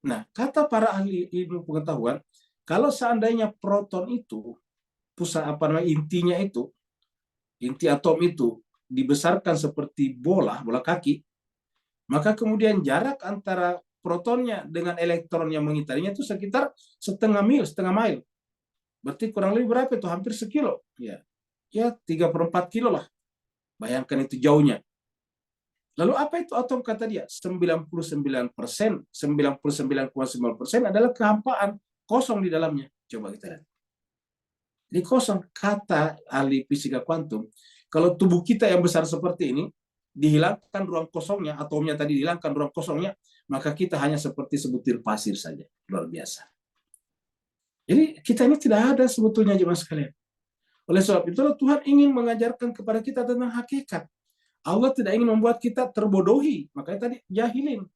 Nah, kata para ahli ilmu pengetahuan, kalau seandainya proton itu intinya itu, inti atom itu dibesarkan seperti bola kaki, maka kemudian jarak antara protonnya dengan elektron yang mengitarinya itu sekitar setengah mil. Berarti kurang lebih berapa itu? Hampir sekilo. Ya 3/4 kilo lah. Bayangkan itu jauhnya. Lalu apa itu atom kata dia? 99%, 99,9% adalah kehampaan, kosong di dalamnya. Coba kita lihat. Ini kosong. Kata ahli fisika kuantum, kalau tubuh kita yang besar seperti ini, dihilangkan ruang kosongnya, atomnya tadi dihilangkan ruang kosongnya, maka kita hanya seperti sebutir pasir saja. Luar biasa. Jadi kita ini tidak ada sebetulnya jemaah sekalian. Oleh sebab itulah Tuhan ingin mengajarkan kepada kita tentang hakikat. Allah tidak ingin membuat kita terbodohi. Makanya tadi jahilin.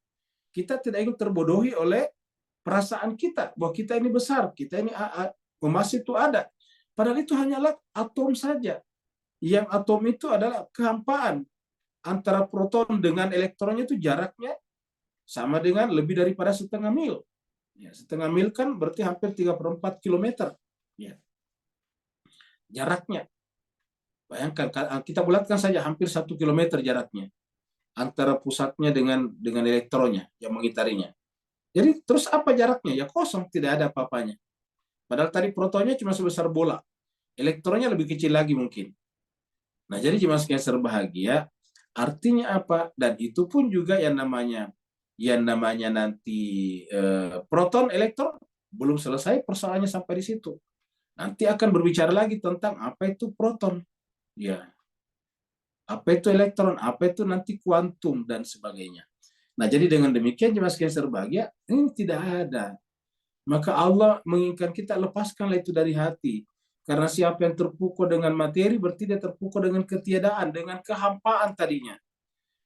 Kita tidak ingin terbodohi oleh perasaan kita bahwa kita ini besar, kita ini emas itu ada. Padahal itu hanyalah atom saja. Yang atom itu adalah kehampaan. Antara proton dengan elektronnya itu jaraknya sama dengan lebih daripada setengah mil. Ya, setengah mil kan berarti hampir 3/4 kilometer. Ya. Jaraknya. Bayangkan kita bulatkan saja hampir 1 kilometer jaraknya antara pusatnya dengan elektronnya yang mengitarinya. Jadi terus apa jaraknya? Ya kosong, tidak ada apa-apanya. Padahal tadi protonnya cuma sebesar bola, elektronnya lebih kecil lagi mungkin. Nah, jadi jemaah sekalian berbahagia, artinya apa? Dan itu pun juga yang namanya nanti proton, elektron belum selesai persoalannya sampai di situ. Nanti akan berbicara lagi tentang apa itu proton, ya, apa itu elektron, apa itu nanti kuantum dan sebagainya. Nah, jadi dengan demikian jemaah sekalian berbahagia, ini tidak ada. Maka Allah menginginkan kita lepaskanlah itu dari hati. Karena siapa yang terpukul dengan materi berarti dia terpukul dengan ketiadaan, dengan kehampaan tadinya.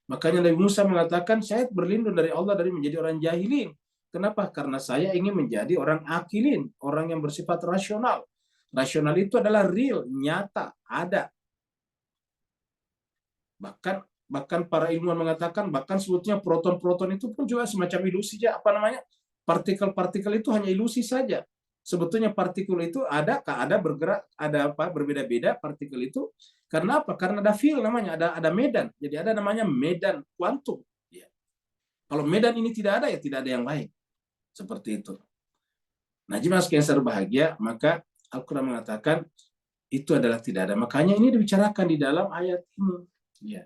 Makanya Nabi Musa mengatakan, saya berlindung dari Allah dari menjadi orang jahilin. Kenapa? Karena saya ingin menjadi orang akilin, orang yang bersifat rasional. Rasional itu adalah real, nyata, ada. Bahkan para ilmuwan mengatakan, bahkan sebetulnya proton-proton itu pun juga semacam ilusi, partikel-partikel itu hanya ilusi saja. Sebetulnya partikel itu ada bergerak, ada apa berbeda-beda partikel itu. Karena apa? Karena ada field namanya, ada medan. Jadi ada namanya medan kuantum. Ya. Kalau medan ini tidak ada, ya tidak ada yang lain. Seperti itu. Nah, jemaah sekalian berbahagia, maka Al-Quran mengatakan itu adalah tidak ada. Makanya ini dibicarakan di dalam ayat ini. Ya.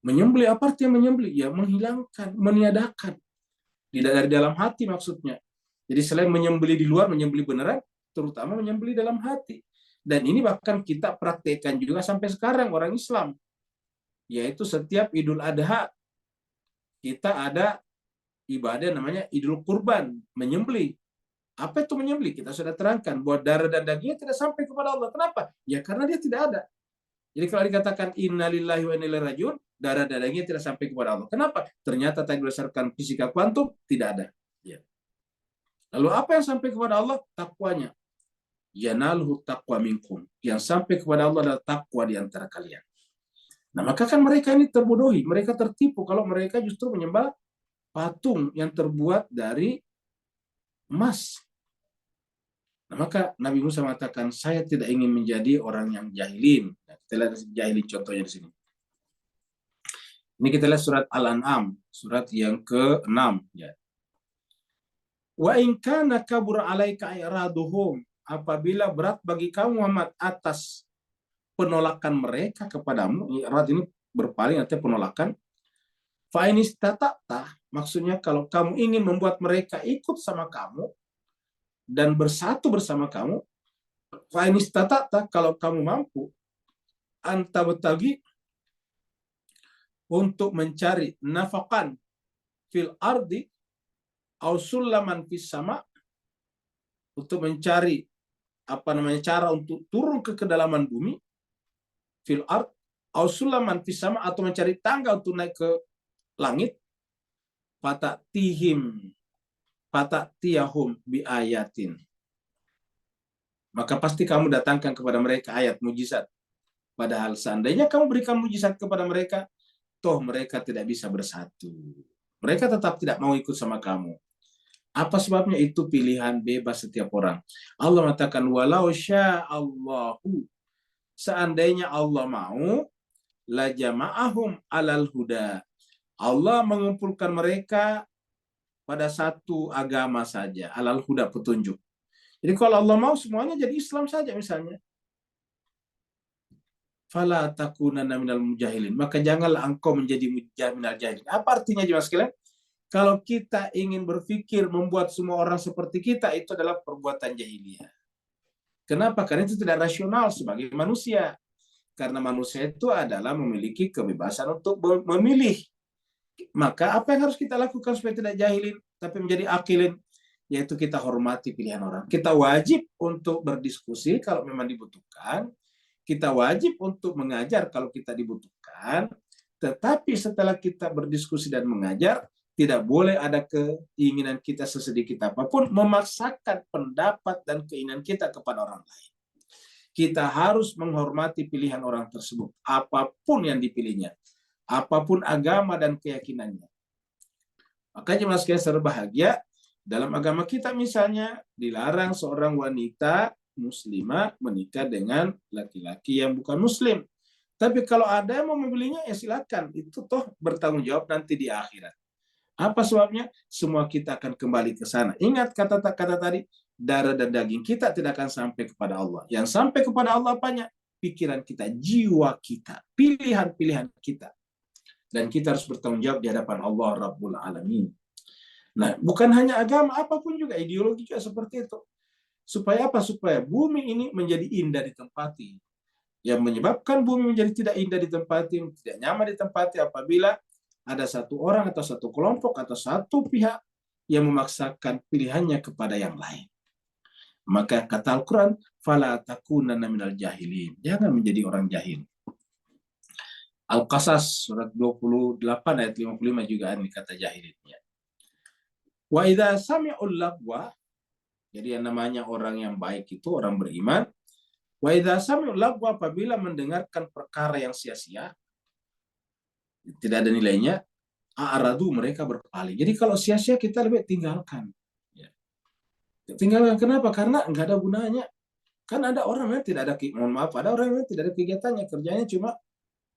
Menyembelih, apa artinya menyembelih? Ya, menghilangkan, meniadakan. Dari dalam hati maksudnya. Jadi selain menyembelih di luar, menyembelih beneran, terutama menyembelih dalam hati. Dan ini bahkan kita praktekkan juga sampai sekarang orang Islam. Yaitu setiap Idul Adha, kita ada ibadah namanya Idul Kurban, menyembelih. Apa itu menyembelih? Kita sudah terangkan bahwa darah dan dagingnya tidak sampai kepada Allah. Kenapa? Ya karena dia tidak ada. Jadi kalau dikatakan innalillahi wa inna ilaihi rajiun, darah dan dagingnya tidak sampai kepada Allah. Kenapa? Ternyata tadi berdasarkan fisika kuantum tidak ada. Ya. Lalu apa yang sampai kepada Allah? Takwanya. Yanalhu taqwa minkum. Yang sampai kepada Allah adalah takwa di antara kalian. Nah, maka kan mereka ini terbodohi, mereka tertipu kalau mereka justru menyembah patung yang terbuat dari emas. Nah, maka Nabi Musa mengatakan, saya tidak ingin menjadi orang yang jahilin. Nah, kita lihat jahilin contohnya di sini. Ini kita lihat surat Al-An'am, surat yang ke-6. Ya. Wa in kana kabura alaika i'raduhum, apabila berat bagi kamu Muhammad atas penolakan mereka kepadamu, i'rad ini berpaling artinya penolakan. Fa in istata'ta, maksudnya kalau kamu ingin membuat mereka ikut sama kamu dan bersatu bersama kamu, fa in istata'ta, kalau kamu mampu anta betagi untuk mencari nafakan fil ardi au sulaman fis sama, untuk mencari cara untuk turun ke kedalaman bumi, fil ard au sulaman fis sama, atau mencari tangga untuk naik ke langit, fatatiyahum bi ayatin, maka pasti kamu datangkan kepada mereka ayat mujizat. Padahal seandainya kamu berikan mujizat kepada mereka, toh mereka tidak bisa bersatu. Mereka tetap tidak mau ikut sama kamu. Apa sebabnya? Itu pilihan bebas setiap orang. Allah mengatakan, walau sya'allahu, seandainya Allah mau, la jama'ahum alal huda, Allah mengumpulkan mereka pada satu agama saja, alal huda, petunjuk. Jadi kalau Allah mau semuanya jadi Islam saja misalnya. Fala takunanna minal mujahilin, maka janganlah engkau menjadi minal jahilin. Apa artinya jemaah sekalian? Kalau kita ingin berpikir membuat semua orang seperti kita, itu adalah perbuatan jahiliyah. Kenapa? Karena itu tidak rasional sebagai manusia. Karena manusia itu adalah memiliki kebebasan untuk memilih. Maka apa yang harus kita lakukan supaya tidak jahilin, tapi menjadi akilin? Yaitu kita hormati pilihan orang. Kita wajib untuk berdiskusi kalau memang dibutuhkan. Kita wajib untuk mengajar kalau kita dibutuhkan. Tetapi setelah kita berdiskusi dan mengajar, tidak boleh ada keinginan kita sesedikit apapun memaksakan pendapat dan keinginan kita kepada orang lain. Kita harus menghormati pilihan orang tersebut, apapun yang dipilihnya, apapun agama dan keyakinannya. Makanya jemaah sekalian berbahagia, dalam agama kita misalnya dilarang seorang wanita muslimah menikah dengan laki-laki yang bukan muslim. Tapi kalau ada yang mau membelinya, ya silakan. Itu toh bertanggung jawab nanti di akhirat. Apa sebabnya? Semua kita akan kembali ke sana. Ingat kata-kata tadi, darah dan daging kita tidak akan sampai kepada Allah. Yang sampai kepada Allah apanya? Pikiran kita, jiwa kita, pilihan-pilihan kita. Dan kita harus bertanggung jawab di hadapan Allah Rabbul Alamin. Nah, bukan hanya agama, apapun juga, ideologi juga seperti itu. Supaya apa? Supaya bumi ini menjadi indah ditempati. Yang menyebabkan bumi menjadi tidak indah ditempati, tidak nyaman ditempati apabila ada satu orang atau satu kelompok atau satu pihak yang memaksakan pilihannya kepada yang lain. Maka kata Al-Quran, fala takunanna minal jahilin. Jangan menjadi orang jahil. Al-Qasas surat 28 ayat 55 juga ini kata jahilnya. Wa idza sami'ul lagwa, jadi yang namanya orang yang baik itu orang beriman. Wa idza sami'ul lagwa, apabila mendengarkan perkara yang sia-sia, tidak ada nilainya, a'radu, mereka berpaling. Jadi kalau sia-sia kita lebih tinggalkan. Ya. Tinggalkan kenapa? Karena nggak ada gunanya. Kan ada orang yang tidak ada, mohon maaf, ada orang yang tidak ada kegiatannya, kerjanya cuma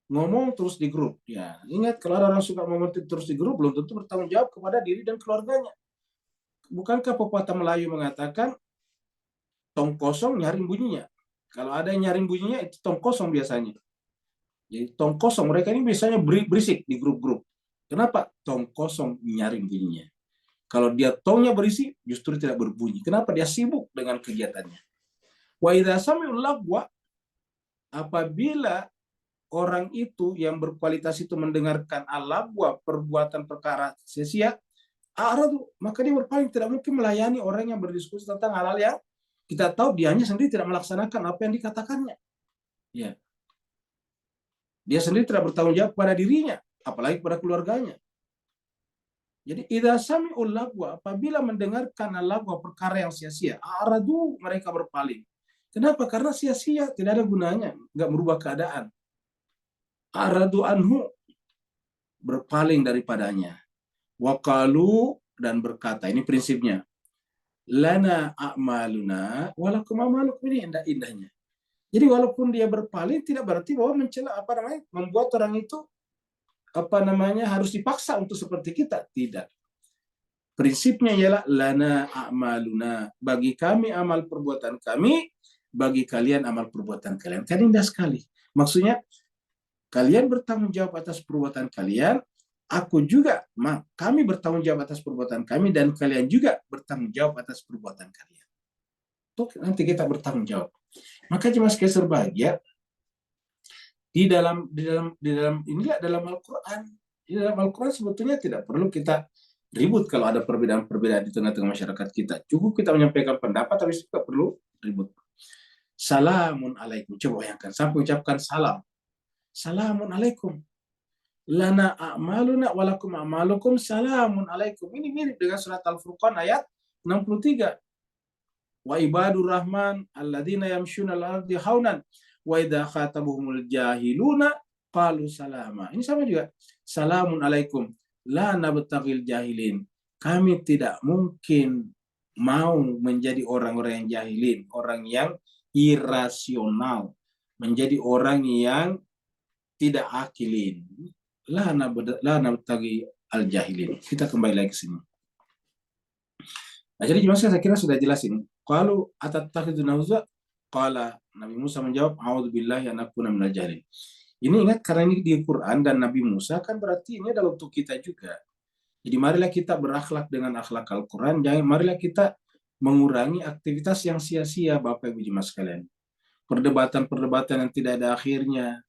ngomong terus di grup. Ya, ingat kalau ada orang suka ngomong terus di grup, belum tentu bertanggung jawab kepada diri dan keluarganya. Bukankah pepatah Melayu mengatakan tong kosong nyaring bunyinya? Kalau ada yang nyaring bunyinya, itu tong kosong biasanya. Jadi tong kosong, mereka ini biasanya berisik di grup-grup. Kenapa? Tong kosong nyaring bunyinya. Kalau dia tongnya berisi, justru tidak berbunyi. Kenapa? Dia sibuk dengan kegiatannya. Wa idza sami'ul lagwa, apabila orang itu yang berkualitas itu mendengarkan al-lagwa, perbuatan perkara sia-sia, maka dia berpaling. Tidak mungkin melayani orang yang berdiskusi tentang hal-hal yang kita tahu dianya sendiri tidak melaksanakan apa yang dikatakannya. Ya. Dia sendiri tidak bertanggung jawab pada dirinya, apalagi pada keluarganya. Jadi idza sami'ul lagwa, apabila mendengarkan al-lagwa, perkara yang sia-sia, mereka berpaling. Kenapa? Karena sia-sia, tidak ada gunanya, nggak merubah keadaan. Anhu, berpaling daripadanya. Waqalu, dan berkata, ini prinsipnya, lana a'maluna walakum a'malukum, ini indah-indahnya. Jadi walaupun dia berpaling, tidak berarti bahwa mencela membuat orang itu harus dipaksa untuk seperti kita. Tidak. Prinsipnya ialah lana a'maluna, bagi kami amal perbuatan kami, bagi kalian amal perbuatan kalian. Kan indah sekali. Maksudnya kalian bertanggung jawab atas perbuatan kalian, aku juga, kami bertanggung jawab atas perbuatan kami, dan kalian juga bertanggung jawab atas perbuatan kalian. Tuh, nanti kita bertanggung jawab. Maka jemaah sekalian berbahagia, di dalam inilah dalam Al-Quran. Di dalam Al-Quran sebetulnya tidak perlu kita ribut kalau ada perbedaan-perbedaan di tengah-tengah masyarakat kita. Cukup kita menyampaikan pendapat, tapi tidak perlu ribut. Salamun alaikum. Coba bayangkan, sampai ucapkan salam. Salamun alaikum. Lana a'maluna walakum a'malukum salamun alaikum. Ini mirip dengan surat Al-Furqan ayat 63. Wa ibadur rahman alladzina yamshuna al-ardi haunan wa idza khatabuhumul jahiluna qalu salama. Ini sama juga. Salamun alaikum. La nabtaghil jahilin. Kami tidak mungkin mau menjadi orang-orang yang jahilin, orang yang irasional, menjadi orang yang tidak akilin. La nabtaghi al-jahilin. Kita kembali lagi ke sini. Nah, jadi saya kira sudah jelas ini. Qalu atattakhiduna huzwa? Qala, Nabi Musa menjawab, a'udzubillahi an akuna minal jahilin. Ini ingat, karena ini di Quran dan Nabi Musa, kan berarti ini adalah untuk kita juga. Jadi marilah kita berakhlak dengan akhlak Al-Quran. Marilah kita mengurangi aktivitas yang sia-sia, Bapak Ibu jemaah sekalian. Perdebatan-perdebatan yang tidak ada akhirnya.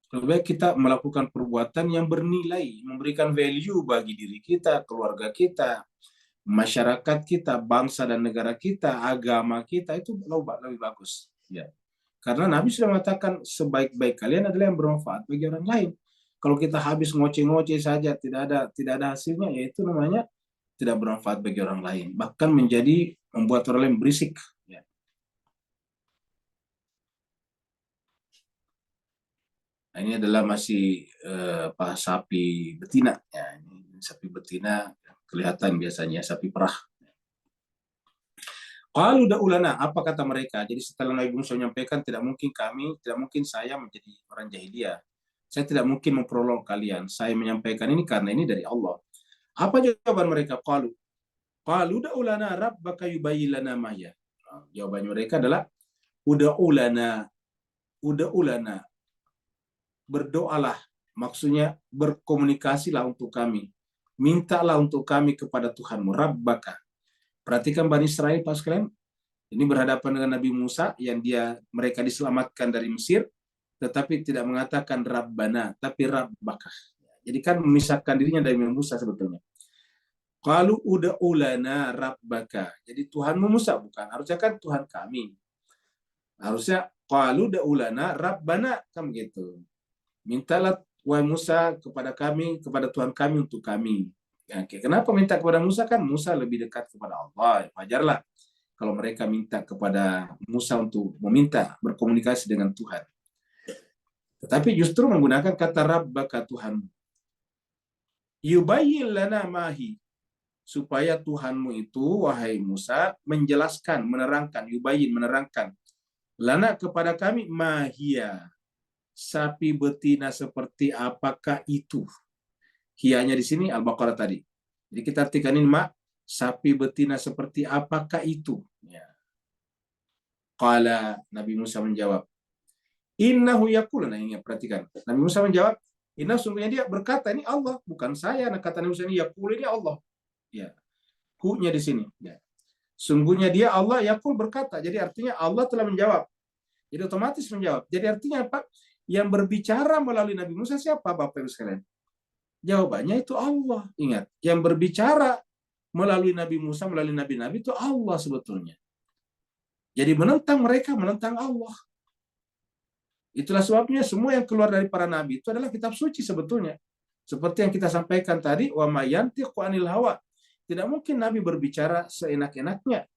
Lebih baik kita melakukan perbuatan yang bernilai, memberikan value bagi diri kita, keluarga kita, masyarakat kita, bangsa dan negara kita, agama kita, itu lebih bagus. Ya. Karena Nabi sudah mengatakan sebaik-baik kalian adalah yang bermanfaat bagi orang lain. Kalau kita habis ngoceh-ngoceh saja, tidak ada hasilnya, ya itu namanya tidak bermanfaat bagi orang lain. Bahkan membuat orang lain berisik. Ya. Nah, ini adalah masih sapi betina. Ya, ini sapi betina kelihatan biasanya sapi perah. Qalu da'u lana, apa kata mereka? Jadi setelah Nabi Musa menyampaikan, tidak mungkin saya menjadi orang jahiliyah. Saya tidak mungkin memperolong kalian. Saya menyampaikan ini karena ini dari Allah. Apa jawaban mereka? Qalu da'u lana rabbaka yubayyin lana ma hiya. Jawaban mereka adalah uda'u lana, berdoalah, maksudnya berkomunikasilah untuk kami. Mintalah untuk kami kepada Tuhanmu, Rabbaka. Perhatikan Bani Israel pas kalian, ini berhadapan dengan Nabi Musa yang mereka diselamatkan dari Mesir, tetapi tidak mengatakan Rabbana, tapi Rabbaka. Jadi kan memisahkan dirinya dari Musa sebetulnya. Qalu ud'u lana rabbaka. Jadi Tuhanmu Musa, bukan. Harusnya kan Tuhan kami. Harusnya qalu ud'u lana rabbana, kan begitu. Mintalah wahai Musa kepada kami, kepada Tuhan kami untuk kami. Ya, kenapa minta kepada Musa? Kan Musa lebih dekat kepada Allah. Wajarlah kalau mereka minta kepada Musa untuk meminta berkomunikasi dengan Tuhan. Tetapi justru menggunakan kata Rabbaka, Tuhanmu. Yubayyin lana mahi, supaya Tuhanmu itu, wahai Musa, menjelaskan, menerangkan, yubayyin, menerangkan, lana kepada kami, mahia, sapi betina seperti apakah itu. Hianya di sini Al-Baqarah tadi. Jadi kita artikan ini, sapi betina seperti apakah itu. Ya. Qala, Nabi Musa menjawab, innahu yaqulu. Nah ini perhatikan. Nabi Musa menjawab, inna, sungguhnya dia berkata, ini Allah, bukan saya. Nah kata Nabi Musa ini yaqulu, ini Allah. Ya, ku-nya di sini. Ya. Sungguhnya dia Allah, yaqul, berkata. Jadi artinya Allah telah menjawab. Jadi otomatis menjawab. Jadi artinya apa? Yang berbicara melalui Nabi Musa siapa, Bapak Ibu sekalian? Jawabannya itu Allah. Ingat, yang berbicara melalui Nabi Musa, melalui nabi-nabi itu Allah sebetulnya. Jadi menentang mereka, menentang Allah. Itulah sebabnya semua yang keluar dari para nabi itu adalah kitab suci sebetulnya. Seperti yang kita sampaikan tadi, wa ma yantiqu anil hawa. Tidak mungkin Nabi berbicara seenak-enaknya.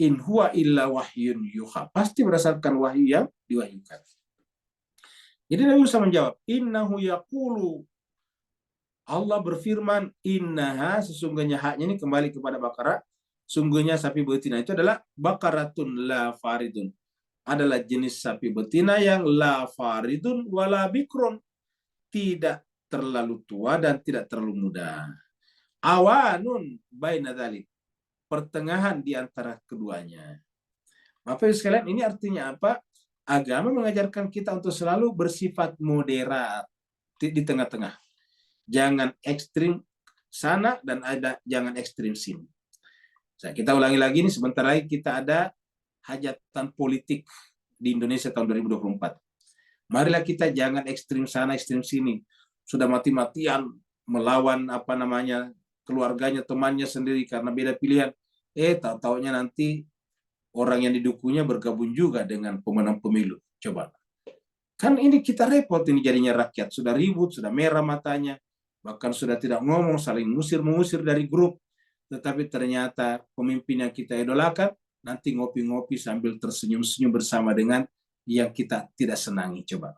In huwa illa wahyun yuha. Pasti berdasarkan wahyu yang diwahyukan. Jadi Nabi Musa menjawab, innahu yaqulu. Allah berfirman, innaha, sesungguhnya haknya ini kembali kepada Baqarah. Sungguhnya sapi betina itu adalah baqaratun la faridun. Adalah jenis sapi betina yang la faridun wala bikrun. Tidak terlalu tua dan tidak terlalu muda. Awanun baina dzalik, pertengahan di antara keduanya. Bapak Ibu sekalian, ini artinya apa? Agama mengajarkan kita untuk selalu bersifat moderat di tengah-tengah. Jangan ekstrim sana dan jangan ekstrim sini. Kita ulangi lagi nih, sebentar lagi kita ada hajatan politik di Indonesia tahun 2024. Marilah kita jangan ekstrim sana, ekstrim sini. Sudah mati-matian melawan keluarganya, temannya sendiri karena beda pilihan. Tahu-taunya nanti orang yang didukungnya bergabung juga dengan pemenang pemilu. Coba. Kan ini kita repot ini jadinya rakyat. Sudah ribut, sudah merah matanya. Bahkan sudah tidak ngomong, saling mengusir dari grup. Tetapi ternyata pemimpin yang kita idolakan nanti ngopi-ngopi sambil tersenyum-senyum bersama dengan yang kita tidak senangi. Coba.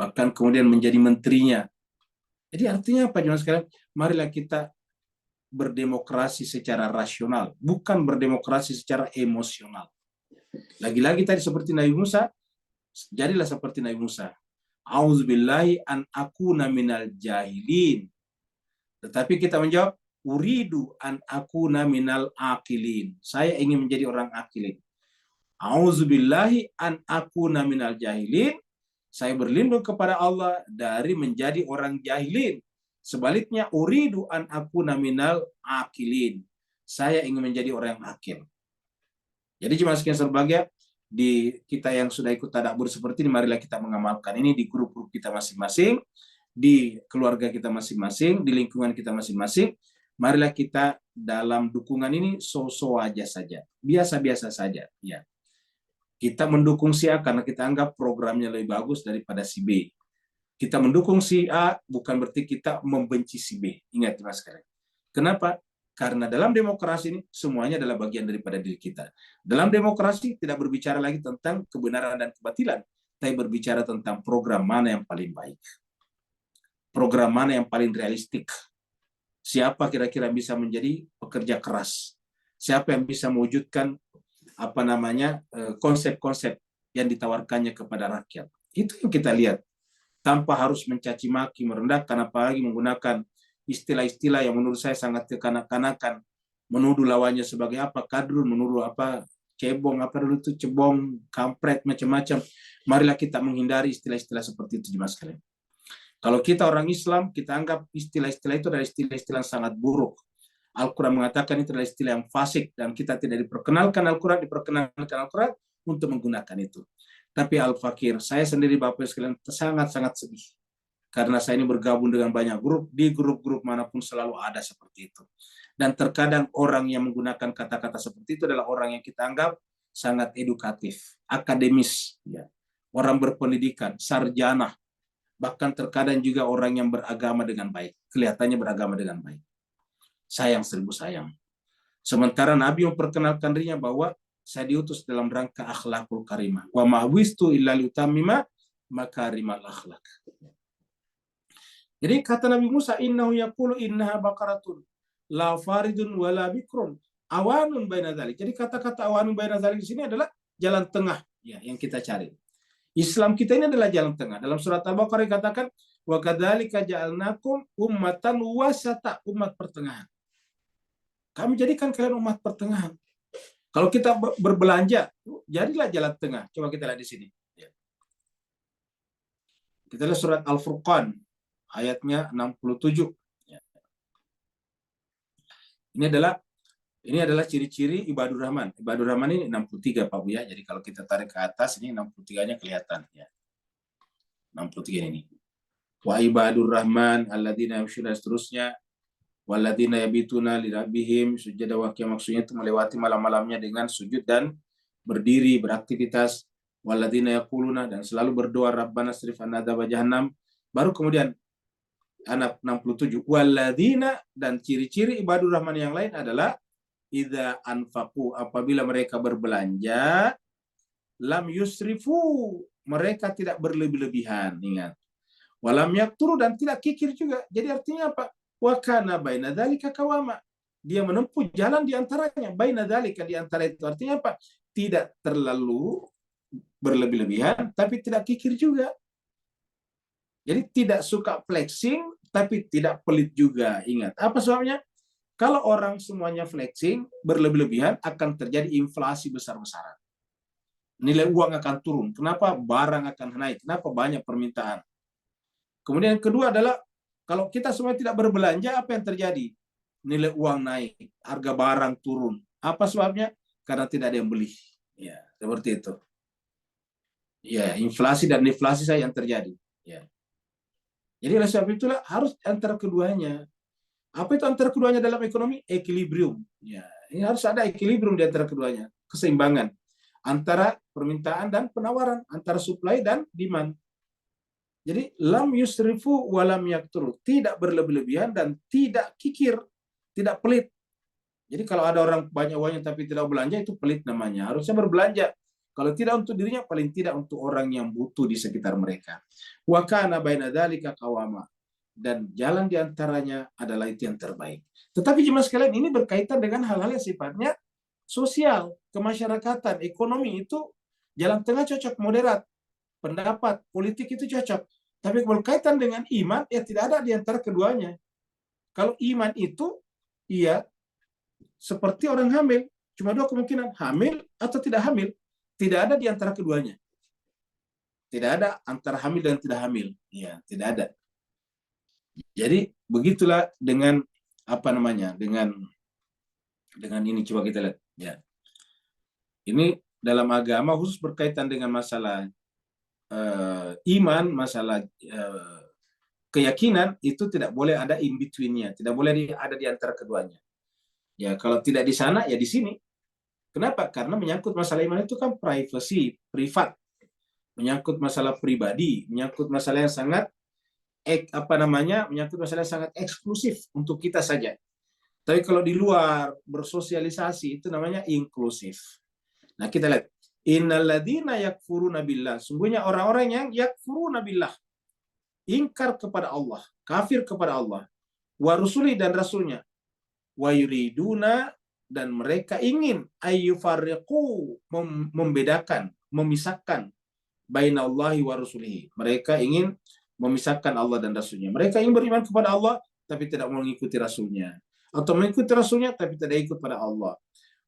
Bahkan kemudian menjadi menterinya. Jadi artinya apa, jemaah sekalian? Marilah kita berdemokrasi secara rasional, bukan berdemokrasi secara emosional. Lagi-lagi tadi seperti Nabi Musa, jadilah seperti Nabi Musa. Auzubillahi an akuna minal jahilin. Tetapi kita menjawab, uridu an akuna minal akilin. Saya ingin menjadi orang akilin. Auzubillahi an akuna minal jahilin. Saya berlindung kepada Allah dari menjadi orang jahilin. Sebaliknya, uridu an akuna minal akilin. Saya ingin menjadi orang yang akil. Jadi jemaah sekalian berbahagia, di kita yang sudah ikut tadabbur seperti ini, marilah kita mengamalkan ini di grup-grup kita masing-masing, di keluarga kita masing-masing, di lingkungan kita masing-masing. Marilah kita dalam dukungan ini so-so aja saja, biasa-biasa saja. Ya. Kita mendukung si A karena kita anggap programnya lebih bagus daripada si B. Kita mendukung si A bukan berarti kita membenci si B. Ingat mas sekalian. Kenapa? Karena dalam demokrasi ini semuanya adalah bagian daripada diri kita. Dalam demokrasi tidak berbicara lagi tentang kebenaran dan kebatilan, tapi berbicara tentang program mana yang paling baik. Program mana yang paling realistik. Siapa kira-kira bisa menjadi pekerja keras. Siapa yang bisa mewujudkan konsep-konsep yang ditawarkannya kepada rakyat. Itu yang kita lihat. Tanpa harus mencaci maki, merendahkan, apalagi menggunakan istilah-istilah yang menurut saya sangat kekanak-kanakan, menuduh lawannya sebagai apa, kadrun, menuduh apa, cebong, apa dulu itu, cebong, kampret, macam-macam. Marilah kita menghindari istilah-istilah seperti itu, jemaah sekalian. Kalau kita orang Islam, kita anggap istilah-istilah itu adalah istilah-istilah yang sangat buruk. Al-Quran mengatakan itu adalah istilah yang fasik, dan kita tidak diperkenalkan Al-Quran untuk menggunakan itu. Tapi Al-Fakir, saya sendiri Bapak sekalian sangat-sangat sedih. Karena saya ini bergabung dengan banyak grup, di grup-grup manapun selalu ada seperti itu. Dan terkadang orang yang menggunakan kata-kata seperti itu adalah orang yang kita anggap sangat edukatif, akademis, ya. Orang berpendidikan, sarjana, bahkan terkadang juga orang yang beragama dengan baik. Kelihatannya beragama dengan baik. Sayang, seribu sayang. Sementara Nabi memperkenalkan dirinya bahwa saya diutus dalam rangka akhlakul karimah. Wa ma wistu illa liutammima makarimal akhlak. Jadi kata Nabi Musa, innahu yaqulu innaha baqaratun la faridun wala bikrun awanun baina dzalik. Jadi kata-kata awanun baina dzalik di sini adalah jalan tengah, ya, yang kita cari. Islam kita ini adalah jalan tengah. Dalam surat Al-Baqarah dikatakan wa kadzalika ja'alnakum ummatan wasata, umat pertengahan. Kami jadikan kalian umat pertengahan. Kalau kita berbelanja, jadilah jalan tengah. Coba kita lihat di sini. Kita lihat surat Al-Furqan, ayatnya 67. Ini adalah ciri-ciri ibadur rahman. Ibadur rahman ini 63 Pak Bu ya. Jadi kalau kita tarik ke atas, ini 63-nya kelihatan. Ya. 63 ini. Wa ibadur rahman, alladzina yamshuna, seterusnya. Walladzina yabituna lirabbihim sujada wa qiyam, maksudnya itu melewati malam-malamnya dengan sujud dan berdiri, beraktivitas. Walladzina yaquluna, dan selalu berdoa rabbana srif anna adzab jahannam. Baru kemudian anak 67 walladzina, dan ciri-ciri ibadur rahman yang lain adalah idza anfaqu, apabila mereka berbelanja, lam yusrifu, mereka tidak berlebih-lebihan, ingat. Walam yakturu, dan tidak kikir juga. Jadi artinya apa? Wa kana baina dzalika qawama. Dia menempuh jalan di antaranya. Baina dzalika, di antara itu artinya apa? Tidak terlalu berlebih-lebihan, tapi tidak kikir juga. Jadi tidak suka flexing, tapi tidak pelit juga. Ingat, apa sebabnya? Kalau orang semuanya flexing, berlebih-lebihan, akan terjadi inflasi besar-besaran. Nilai uang akan turun. Kenapa? Barang akan naik. Kenapa? Banyak permintaan. Kemudian yang kedua adalah, kalau kita semua tidak berbelanja, apa yang terjadi? Nilai uang naik, harga barang turun. Apa sebabnya? Karena tidak ada yang beli. Ya, seperti itu. Ya, inflasi dan deflasi saya yang terjadi. Ya. Jadi oleh sebab itulah harus antara keduanya. Apa itu antara keduanya dalam ekonomi? Equilibrium. Ya, ini harus ada equilibrium di antara keduanya, keseimbangan antara permintaan dan penawaran, antara supply dan demand. Jadi lam yusrifu wa lam yakturu, tidak berlebih-lebihan dan tidak kikir, tidak pelit. Jadi kalau ada orang banyak uangnya tapi tidak belanja, itu pelit namanya. Harusnya berbelanja. Kalau tidak untuk dirinya, paling tidak untuk orang yang butuh di sekitar mereka. Wa kana baina dzalika qawama, dan jalan di antaranya adalah itu yang terbaik. Tetapi jemaah sekalian, ini berkaitan dengan hal-hal yang sifatnya sosial, kemasyarakatan, ekonomi. Itu jalan tengah cocok, moderat. Pendapat politik itu cocok. Tapi berkaitan dengan iman, ya tidak ada di antara keduanya. Kalau iman itu, iya, seperti orang hamil. Cuma dua kemungkinan, hamil atau tidak hamil. Tidak ada di antara keduanya. Tidak ada antara hamil dan tidak hamil. Ya, tidak ada. Jadi begitulah dengan dengan ini, coba kita lihat. Ya, ini dalam agama khusus berkaitan dengan masalah iman, masalah keyakinan, itu tidak boleh ada in between-nya, tidak boleh ada di antara keduanya. Ya, kalau tidak di sana, ya di sini. Kenapa? Karena menyangkut masalah iman itu kan privacy, privat, menyangkut masalah pribadi, menyangkut masalah yang sangat menyangkut masalah yang sangat eksklusif untuk kita saja. Tapi kalau di luar bersosialisasi, itu namanya inklusif. Nah, kita lihat, innalladzina yakfuruna billah, sungguhnya orang-orang yang yakfuruna billah, ingkar kepada Allah, kafir kepada Allah, wa rusuli, dan rasulnya, wa yuriduna dan mereka ingin ayyufarriqu, membedakan, memisahkan bainallahi wa rasulihi. Mereka ingin memisahkan Allah dan Rasulnya. Mereka ingin beriman kepada Allah tapi tidak mengikuti Rasulnya, atau mengikuti Rasulnya tapi tidak ikut pada Allah.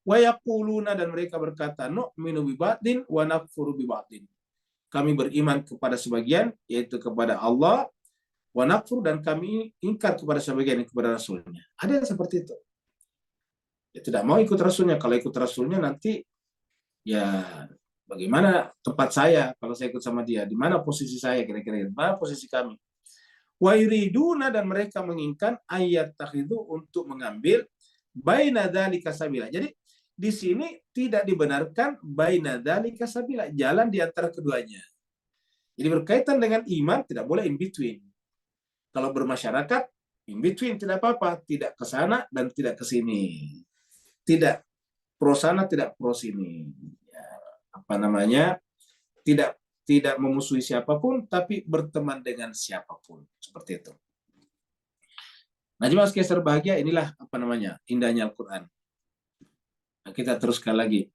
Wa yaquluna, dan mereka berkata, nu'minu bi ba'din wa nakfuru bi ba'din. Kami beriman kepada sebagian, yaitu kepada Allah, wa nakfur, dan kami ingkar kepada sebagian, kepada Rasulnya. Ada yang seperti itu. Ya, tidak mau ikut Rasulnya. Kalau ikut Rasulnya nanti, ya bagaimana tempat saya kalau saya ikut sama dia? Di mana posisi saya kira-kira? Di mana posisi kami? Wa yuriduna, dan mereka menginginkan ayat takhidu, untuk mengambil baina dzalika sabila. Jadi di sini tidak dibenarkan baina dzalika sabila, jalan di antara keduanya. Jadi berkaitan dengan iman tidak boleh in between. Kalau bermasyarakat in between tidak apa-apa, tidak ke sana dan tidak ke sini. Tidak pro sana, tidak pro sini. Ya, tidak memusuhi siapapun, tapi berteman dengan siapapun. Seperti itu. Nah, jemaah sekalian berbahagia, inilah indahnya Al-Quran. Nah, kita teruskan lagi.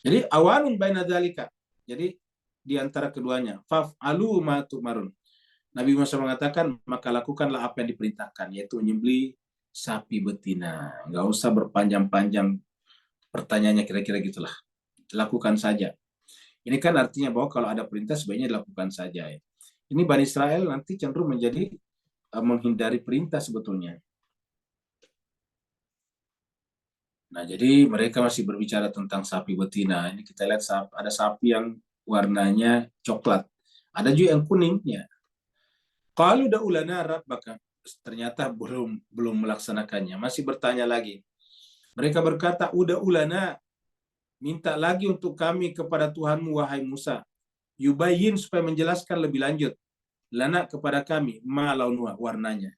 Jadi awanun baina dzalika. Jadi di antara keduanya, faf'alu ma tu'marun. Nabi Musa mengatakan, maka lakukanlah apa yang diperintahkan, yaitu menyembelih sapi betina. Nggak usah berpanjang-panjang pertanyaannya, kira-kira gitulah. Lakukan saja. Ini kan artinya bahwa kalau ada perintah sebaiknya dilakukan saja. Ya. Ini Bani Israel nanti cenderung menjadi menghindari perintah sebetulnya. Nah, jadi mereka masih berbicara tentang sapi betina. Ini kita lihat ada sapi yang warnanya coklat. Ada juga yang kuningnya. Kalau udah ulana rabbaka, ternyata belum melaksanakannya. Masih bertanya lagi. Mereka berkata, udah ulana, minta lagi untuk kami kepada Tuhanmu, wahai Musa. Yubayyin, supaya menjelaskan lebih lanjut. Lana, kepada kami, ma launuha, warnanya.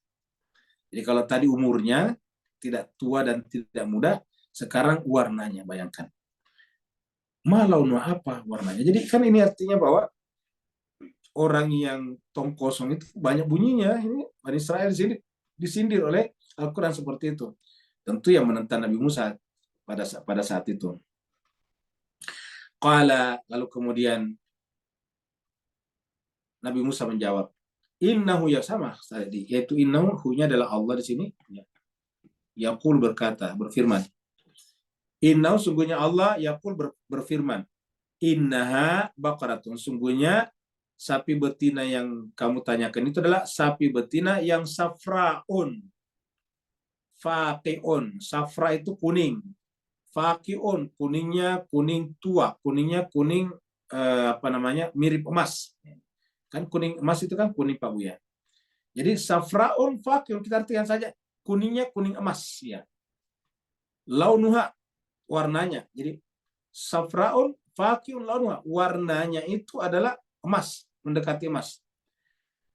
Jadi kalau tadi umurnya tidak tua dan tidak muda, sekarang warnanya, bayangkan. Ma launuha, apa warnanya? Jadi kan ini artinya bahwa orang yang tong kosong itu banyak bunyinya. Ini Bani Israel disindir oleh Al-Quran seperti itu. Tentu yang menentang Nabi Musa pada saat itu. Qala, lalu kemudian Nabi Musa menjawab, innahu, ya sama tadi, yaitu innahu, hu-nya adalah Allah di sini. Yaqul, berkata, berfirman. Innahu, sungguhnya Allah, yaqul, berfirman. Innaha baqaratun, sungguhnya sapi betina yang kamu tanyakan itu adalah sapi betina yang safraun. Faqiun, safra itu kuning. Faqiun, kuningnya kuning tua, kuningnya kuning mirip emas. Kan kuning emas itu kan kuning Pak Buya. Jadi safraun faqiun, kita artikan saja kuningnya kuning emas ya. Launuha, warnanya. Jadi safraun faqiun launuha, warnanya itu adalah emas, mendekati emas.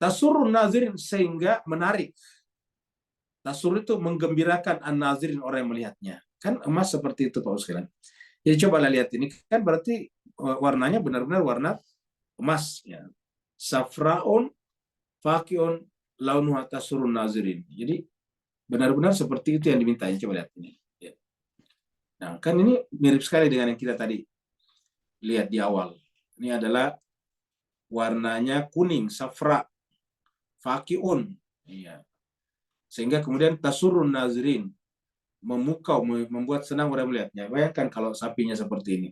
Tasurrun nazirin, sehingga menarik. Tasur itu menggembirakan an-nazirin, orang yang melihatnya. Kan emas seperti itu Pak sekalian. Jadi coba lihat ini, kan berarti warnanya benar-benar warna emas ya. Safraun faqiun launuha tasurrun nazirin. Jadi benar-benar seperti itu yang diminta. Coba lihat ini. Ya. Nah, kan ini mirip sekali dengan yang kita tadi lihat di awal. Ini adalah warnanya kuning, safra, faqiun. Iya. Sehingga kemudian tasurrun nazirin, memukau, membuat senang orang melihatnya. Bayangkan kalau sapinya seperti ini.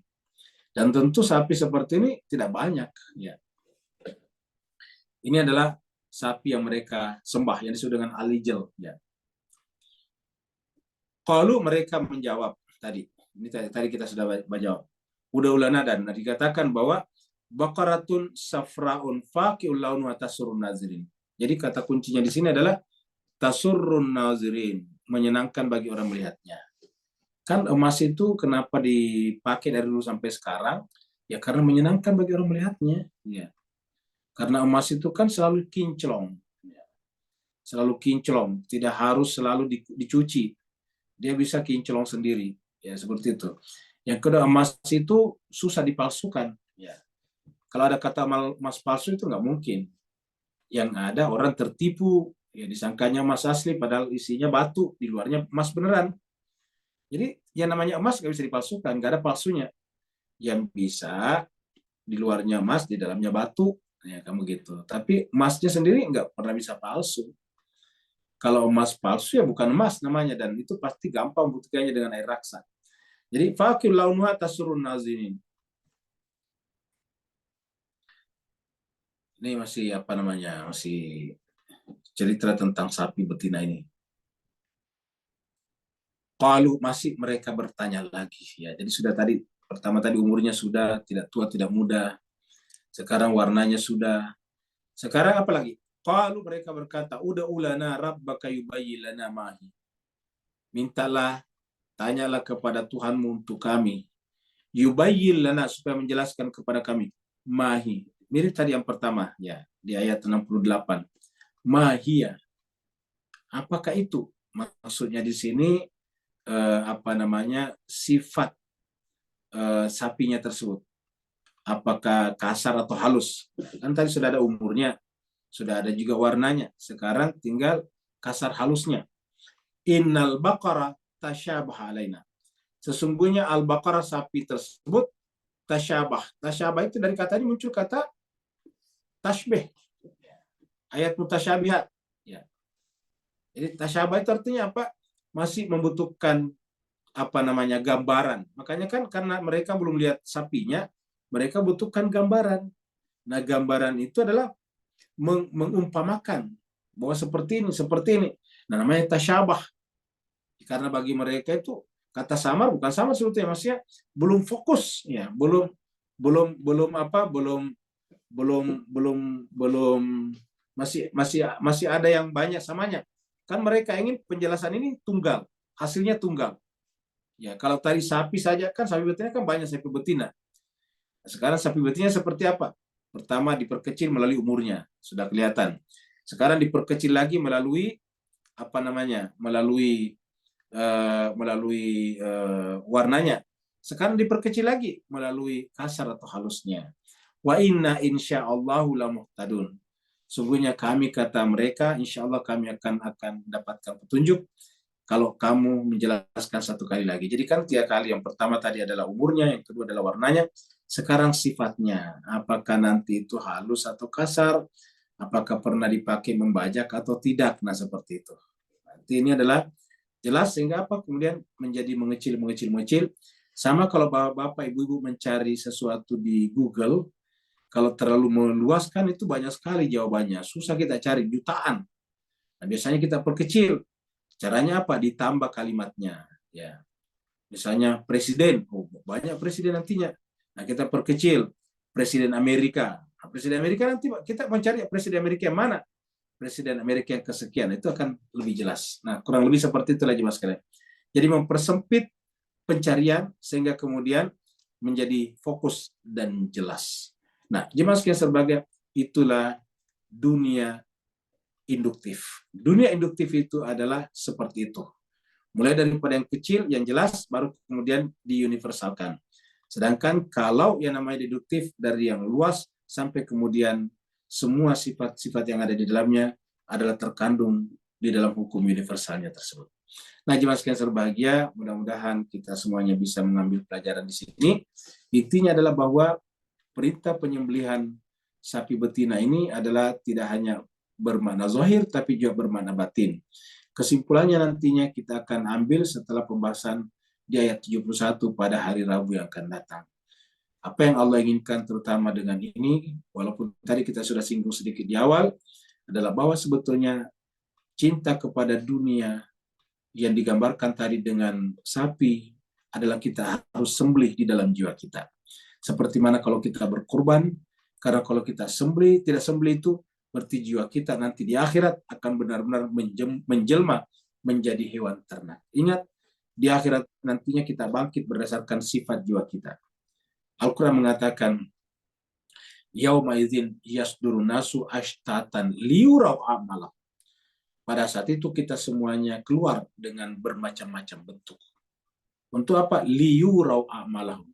Dan tentu sapi seperti ini tidak banyak. Ya. Ini adalah sapi yang mereka sembah, yang disebut dengan alijal. Ya. Kalau mereka menjawab tadi, ini tadi kita sudah menjawab. Udah ulana, dan dikatakan bahwa baqaratun safraun faqiul launuha tasurrun nazirin. Jadi kata kuncinya di sini adalah tasurrun nazirin, menyenangkan bagi orang melihatnya. Kan emas itu kenapa dipakai dari dulu sampai sekarang? Ya karena menyenangkan bagi orang melihatnya. Ya. Karena emas itu kan selalu kinclong. Ya. Selalu kinclong, tidak harus selalu dicuci. Dia bisa kinclong sendiri. Ya seperti itu. Yang kedua, emas itu susah dipalsukan. Ya. Kalau ada kata emas palsu itu nggak mungkin. Yang ada orang tertipu Ya, disangkanya emas asli padahal isinya batu, di luarnya emas beneran. Jadi yang namanya emas nggak bisa dipalsukan, nggak ada palsunya. Yang bisa di luarnya emas, di dalamnya batu, ya kamu gitu. Tapi emasnya sendiri nggak pernah bisa palsu. Kalau emas palsu ya bukan emas namanya, dan itu pasti gampang buktikannya dengan air raksa. Jadi fakir launuha tasurun nazirin. Ini masih apa namanya, masih cerita tentang sapi betina ini. Kalau masih mereka bertanya lagi, ya. Jadi sudah tadi, pertama tadi umurnya sudah tidak tua tidak muda, sekarang warnanya sudah. Sekarang apa lagi? Kalau mereka berkata, udah ulana rabbaka yubayyin lana mahi. Mintalah, tanyalah kepada Tuhanmu untuk kami. Yubayyin lana, supaya menjelaskan kepada kami. Mahi. Mirip tadi yang pertama, ya, di ayat 68. Mahia. Apakah itu? Maksudnya di sini apa namanya, sifat sapinya tersebut. Apakah kasar atau halus? Kan tadi sudah ada umurnya, sudah ada juga warnanya. Sekarang tinggal kasar halusnya. Innal baqara tasyabah alaina. Sesungguhnya al-baqarah, sapi tersebut, tasyabah. Tasyabah itu dari kata ini muncul kata tashbih. Ayat mutasyabihat. Ya. Jadi tasyabah itu artinya apa? Masih membutuhkan apa namanya, gambaran. Makanya kan karena mereka belum lihat sapinya, mereka butuhkan gambaran. Nah, gambaran itu adalah mengumpamakan bahwa seperti ini, seperti ini. Nah, namanya tasyabah. Karena bagi mereka itu kata samar bukan sama sebetulnya, maksudnya belum fokus, ya, belum apa, belum masih ada yang banyak samanya. Kan mereka ingin penjelasan ini tunggal, hasilnya tunggal. Ya, kalau tadi sapi saja kan, sapi betina kan banyak sapi betina. Sekarang sapi betina seperti apa? Pertama diperkecil melalui umurnya, sudah kelihatan. Sekarang diperkecil lagi melalui apa namanya? Melalui warnanya. Sekarang diperkecil lagi melalui kasar atau halusnya. Wa inna insyaallahu lamuhtadun. Sungguhnya kami, kata mereka, insya Allah kami akan mendapatkan petunjuk kalau kamu menjelaskan satu kali lagi. Jadi kan 3 kali. Yang pertama tadi adalah umurnya, yang kedua adalah warnanya, sekarang sifatnya. Apakah nanti itu halus atau kasar, apakah pernah dipakai membajak atau tidak. Nah, seperti itu. Nanti ini adalah jelas, sehingga apa kemudian menjadi mengecil. Sama kalau bapak ibu mencari sesuatu di Google, kalau terlalu meluaskan itu banyak sekali jawabannya, susah kita cari, jutaan. Nah, biasanya kita perkecil. Caranya apa? Ditambah kalimatnya. Ya, misalnya presiden, banyak presiden nantinya. Nah, kita perkecil, presiden Amerika. Nah, presiden Amerika nanti kita mencari presiden Amerika yang mana? Presiden Amerika yang kesekian, itu akan lebih jelas. Nah, kurang lebih seperti itulah jemaah sekalian. Jadi mempersempit pencarian sehingga kemudian menjadi fokus dan jelas. Nah, jemaah sekalian sebagai itulah dunia induktif. Dunia induktif itu adalah seperti itu. Mulai daripada yang kecil, yang jelas, baru kemudian diuniversalkan. Sedangkan kalau yang namanya deduktif, dari yang luas sampai kemudian semua sifat-sifat yang ada di dalamnya adalah terkandung di dalam hukum universalnya tersebut. Nah, jemaah sekalian berbahagia, mudah-mudahan kita semuanya bisa mengambil pelajaran di sini. Intinya adalah bahwa perintah penyembelihan sapi betina ini adalah tidak hanya bermakna zahir, tapi juga bermakna batin. Kesimpulannya nantinya kita akan ambil setelah pembahasan di ayat 71 pada hari Rabu yang akan datang. Apa yang Allah inginkan terutama dengan ini, walaupun tadi kita sudah singgung sedikit di awal, adalah bahwa sebetulnya cinta kepada dunia yang digambarkan tadi dengan sapi adalah kita harus sembelih di dalam jiwa kita. Seperti mana kalau kita berkorban, karena kalau kita sembelih, tidak sembelih itu, berarti jiwa kita nanti di akhirat akan benar-benar menjelma menjadi hewan ternak. Ingat, di akhirat nantinya kita bangkit berdasarkan sifat jiwa kita. Al-Quran mengatakan, yauma idzin yasdurun nasu ashtatan liyurau a'malahum. Pada saat itu kita semuanya keluar dengan bermacam-macam bentuk. Untuk apa? Liyurau a'malahum.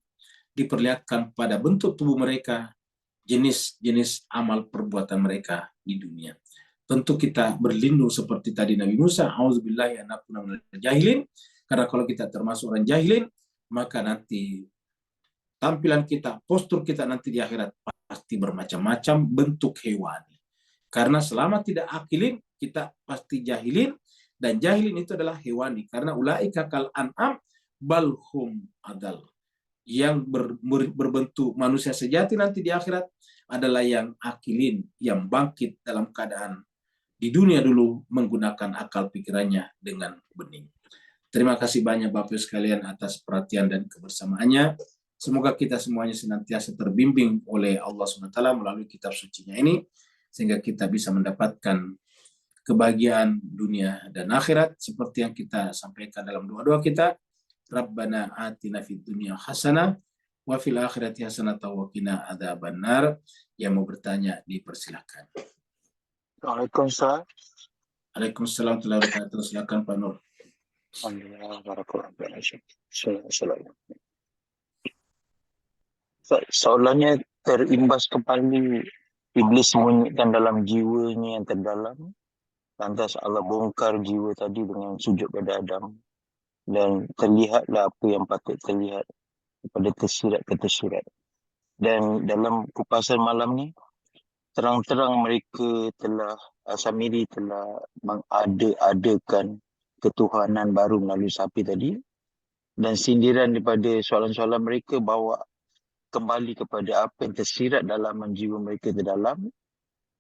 Diperlihatkan pada bentuk tubuh mereka jenis-jenis amal perbuatan mereka di dunia. tentu kita berlindung seperti tadi Nabi Musa, auzubillahi an akuna minal jahilin, karena kalau kita termasuk orang jahilin, maka nanti tampilan kita, postur kita nanti di akhirat pasti bermacam-macam bentuk hewani. Karena selama tidak akilin, kita pasti jahilin, dan jahilin itu adalah hewani. Karena ulaika kal an'am balhum adal. Yang berbentuk manusia sejati nanti di akhirat adalah yang akilin, yang bangkit dalam keadaan di dunia dulu menggunakan akal pikirannya dengan bening. Terima kasih banyak Bapak sekalian atas perhatian dan kebersamaannya. Semoga kita semuanya senantiasa terbimbing oleh Allah SWT melalui kitab sucinya ini, sehingga kita bisa mendapatkan kebahagiaan dunia dan akhirat, seperti yang kita sampaikan dalam doa-doa kita. Rabbana atina fid dunya hasanah wa fil akhirati hasanah wa qina adzabannar. Yang mau bertanya dipersilakan. Waalaikumsalam. Waalaikumsalam warahmatullahi wabarakatuh. Silakan Pak Nur. Alhamdulillah, barakallahu fiik. Soalannya terimbas kembali iblis sembunyikan dalam jiwanya yang terdalam. Lantas Allah bongkar jiwa tadi dengan sujud pada Adam. Dan terlihatlah apa yang patut terlihat pada tersirat ke tersirat. Dan dalam kupasan malam ni, terang-terang mereka telah, Samiri telah mengada-adakan ketuhanan baru melalui sapi tadi. Dan sindiran daripada soalan-soalan mereka bawa kembali kepada apa yang tersirat dalam jiwa mereka terdalam,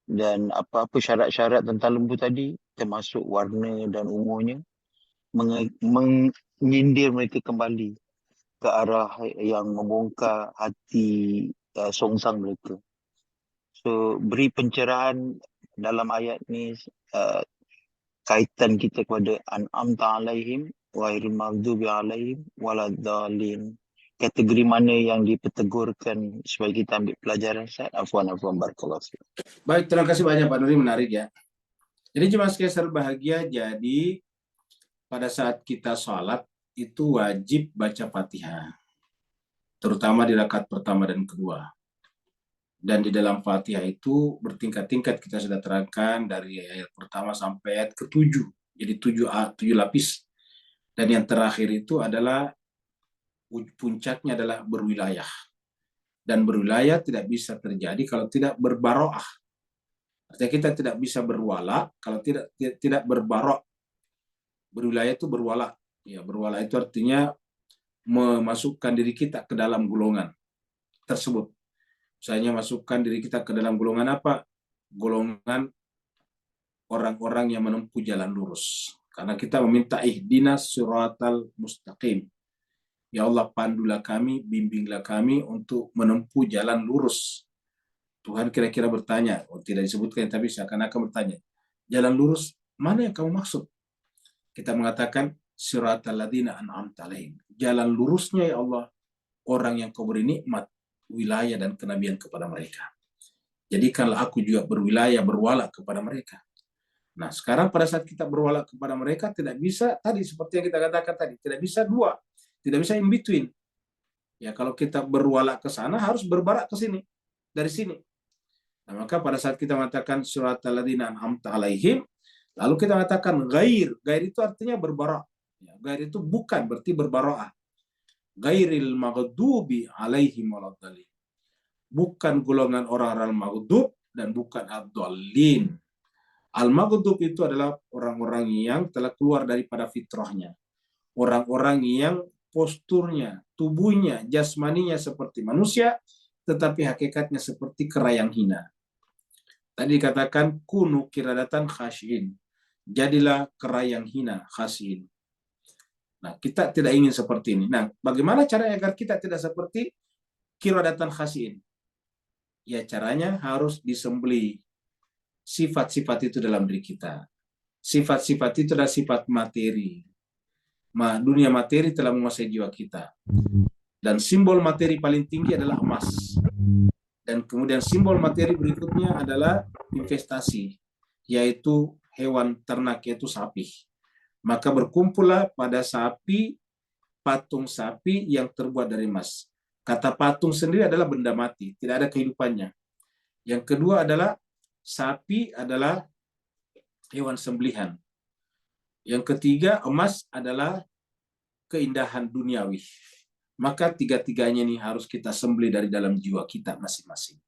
dan apa-apa syarat-syarat tentang lembu tadi, termasuk warna dan umurnya, menyindir mereka kembali ke arah yang membongkar hati songsang mereka. So, beri pencerahan dalam ayat ni, kaitan kita kepada an'amta alaihim ghairil maghdubi alaihim waladdallin. Kategori mana yang dipertegurkan supaya kita ambil pelajaran? Afwan barakallahu fiik. Baik, terima kasih banyak Pak Nuri, menarik ya. Jadi jemaah sekalian bahagia, jadi pada saat kita sholat itu wajib baca Fatihah, terutama di rakaat pertama dan kedua. Dan di dalam Fatihah itu bertingkat-tingkat, kita sudah terangkan dari ayat pertama sampai ayat ke-7. Jadi 7 lapis. Dan yang terakhir itu adalah puncaknya adalah berwilayah. Dan berwilayah tidak bisa terjadi kalau tidak berbaroah. Artinya kita tidak bisa berwala kalau tidak berbarok. Berwilayah itu berwala. Ya, berwala itu artinya memasukkan diri kita ke dalam golongan tersebut. Misalnya masukkan diri kita ke dalam golongan apa? Golongan orang-orang yang menempuh jalan lurus. Karena kita meminta ihdinas siratal mustaqim. Ya Allah, pandulah kami, bimbinglah kami untuk menempuh jalan lurus. Tuhan kira-kira bertanya, tidak disebutkan tapi seakan-akan bertanya, jalan lurus mana yang kamu maksud? Kita mengatakan siratal ladzina an'amta alaihim. Jalan lurusnya ya Allah, orang yang kau beri nikmat, wilayah dan kenabian kepada mereka. Jadikanlah aku juga berwilayah, berwala kepada mereka. Nah, sekarang pada saat kita berwala kepada mereka, tidak bisa tadi seperti yang kita katakan tadi, tidak bisa dua, tidak bisa in between. Ya, kalau kita berwala ke sana harus berbarak ke sini, dari sini. Nah, maka pada saat kita mengatakan suratal ladzina an'amta alaihim, lalu kita mengatakan ghair itu artinya berbarak. Ya, ghair itu bukan, berarti berbaroah. Ghairil maghdubi alaihim waladdallin. Bukan golongan orang-orang maghdub dan bukan ad-dallin. Al-maghdub itu adalah orang-orang yang telah keluar daripada fitrahnya. Orang-orang yang posturnya, tubuhnya, jasmaninya seperti manusia, tetapi hakikatnya seperti kera yang hina. Tadi dikatakan kunu kiradatan khasyin. Jadilah kera yang hina, khasyin. Nah, kita tidak ingin seperti ini. Nah, bagaimana caranya agar kita tidak seperti kiradatan khasyin? Ya, caranya harus disembelih sifat-sifat itu dalam diri kita. Sifat-sifat itu adalah sifat materi. Dunia materi telah menguasai jiwa kita. Dan simbol materi paling tinggi adalah emas. Dan kemudian simbol materi berikutnya adalah investasi, yaitu hewan ternak, yaitu sapi. Maka berkumpullah pada sapi, patung sapi yang terbuat dari emas. Kata patung sendiri adalah benda mati, tidak ada kehidupannya. Yang kedua adalah sapi adalah hewan sembelihan. Yang ketiga, emas adalah keindahan duniawi. Maka tiga-tiganya ini harus kita sembelih dari dalam jiwa kita masing-masing.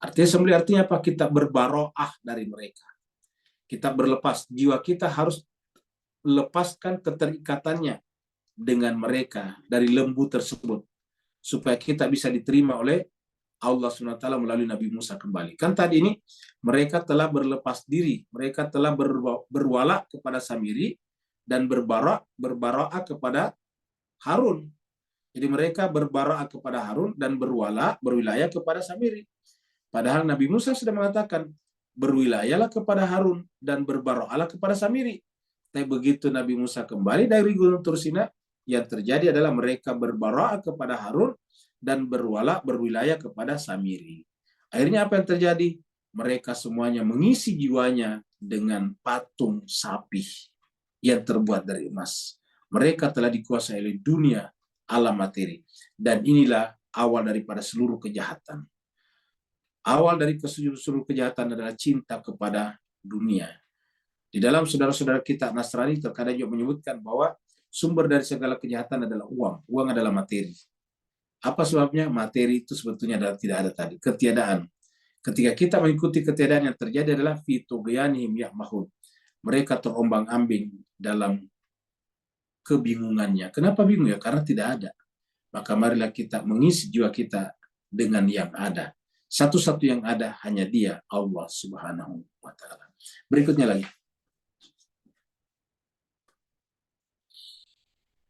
Artinya sembelih artinya apa? Kita berbaroah dari mereka. Kita berlepas. Jiwa kita harus lepaskan keterikatannya dengan mereka dari lembu tersebut. Supaya kita bisa diterima oleh Allah SWT melalui Nabi Musa kembali. Kan tadi ini mereka telah berlepas diri. Mereka telah berwala kepada Samiri dan berbaroah kepada Harun. Jadi mereka berbaroah kepada Harun dan berwilayah kepada Samiri. Padahal Nabi Musa sudah mengatakan, berwilayahlah kepada Harun dan berbaroahlah kepada Samiri. Tapi begitu Nabi Musa kembali dari Gunung Tursina, yang terjadi adalah mereka berbaroah kepada Harun dan berwilayah kepada Samiri. Akhirnya apa yang terjadi? Mereka semuanya mengisi jiwanya dengan patung sapi yang terbuat dari emas. Mereka telah dikuasai oleh dunia alam materi. Dan inilah awal daripada seluruh kejahatan. Awal dari seluruh kejahatan adalah cinta kepada dunia. Di dalam saudara-saudara kita Nasrani terkadang juga menyebutkan bahwa sumber dari segala kejahatan adalah uang. Uang adalah materi. Apa sebabnya? Materi itu sebetulnya tidak ada tadi. Ketiadaan. Ketika kita mengikuti ketiadaan, yang terjadi adalah fitughyanihim ya'mahun. Mereka terombang-ambing dalam kebingungannya. Kenapa bingung ya? Karena tidak ada. Maka marilah kita mengisi jiwa kita dengan yang ada. Satu-satu yang ada hanya Dia, Allah Subhanahu wa Ta'ala. Berikutnya lagi.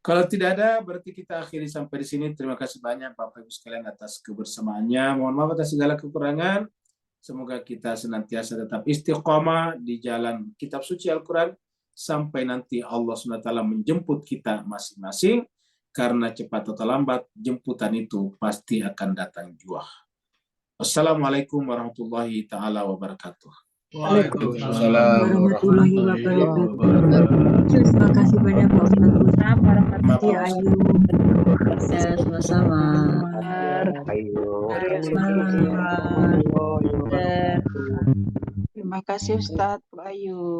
Kalau tidak ada, berarti kita akhiri sampai di sini. Terima kasih banyak Bapak Ibu sekalian atas kebersamaannya. Mohon maaf atas segala kekurangan. Semoga kita senantiasa tetap istiqomah di jalan kitab suci Al-Quran sampai nanti Allah SWT menjemput kita masing-masing. Karena cepat atau lambat, jemputan itu pasti akan datang jua. Wassalamualaikum warahmatullahi ta'ala wabarakatuh. Waalaikumsalam warahmatullahi wabarakatuh. Terima kasih banyak Pak Ustaz. Warahmatullahi Ayu. Ya, sama-sama. Ayo. Selamat malam. Terima kasih Ustadz Ayu.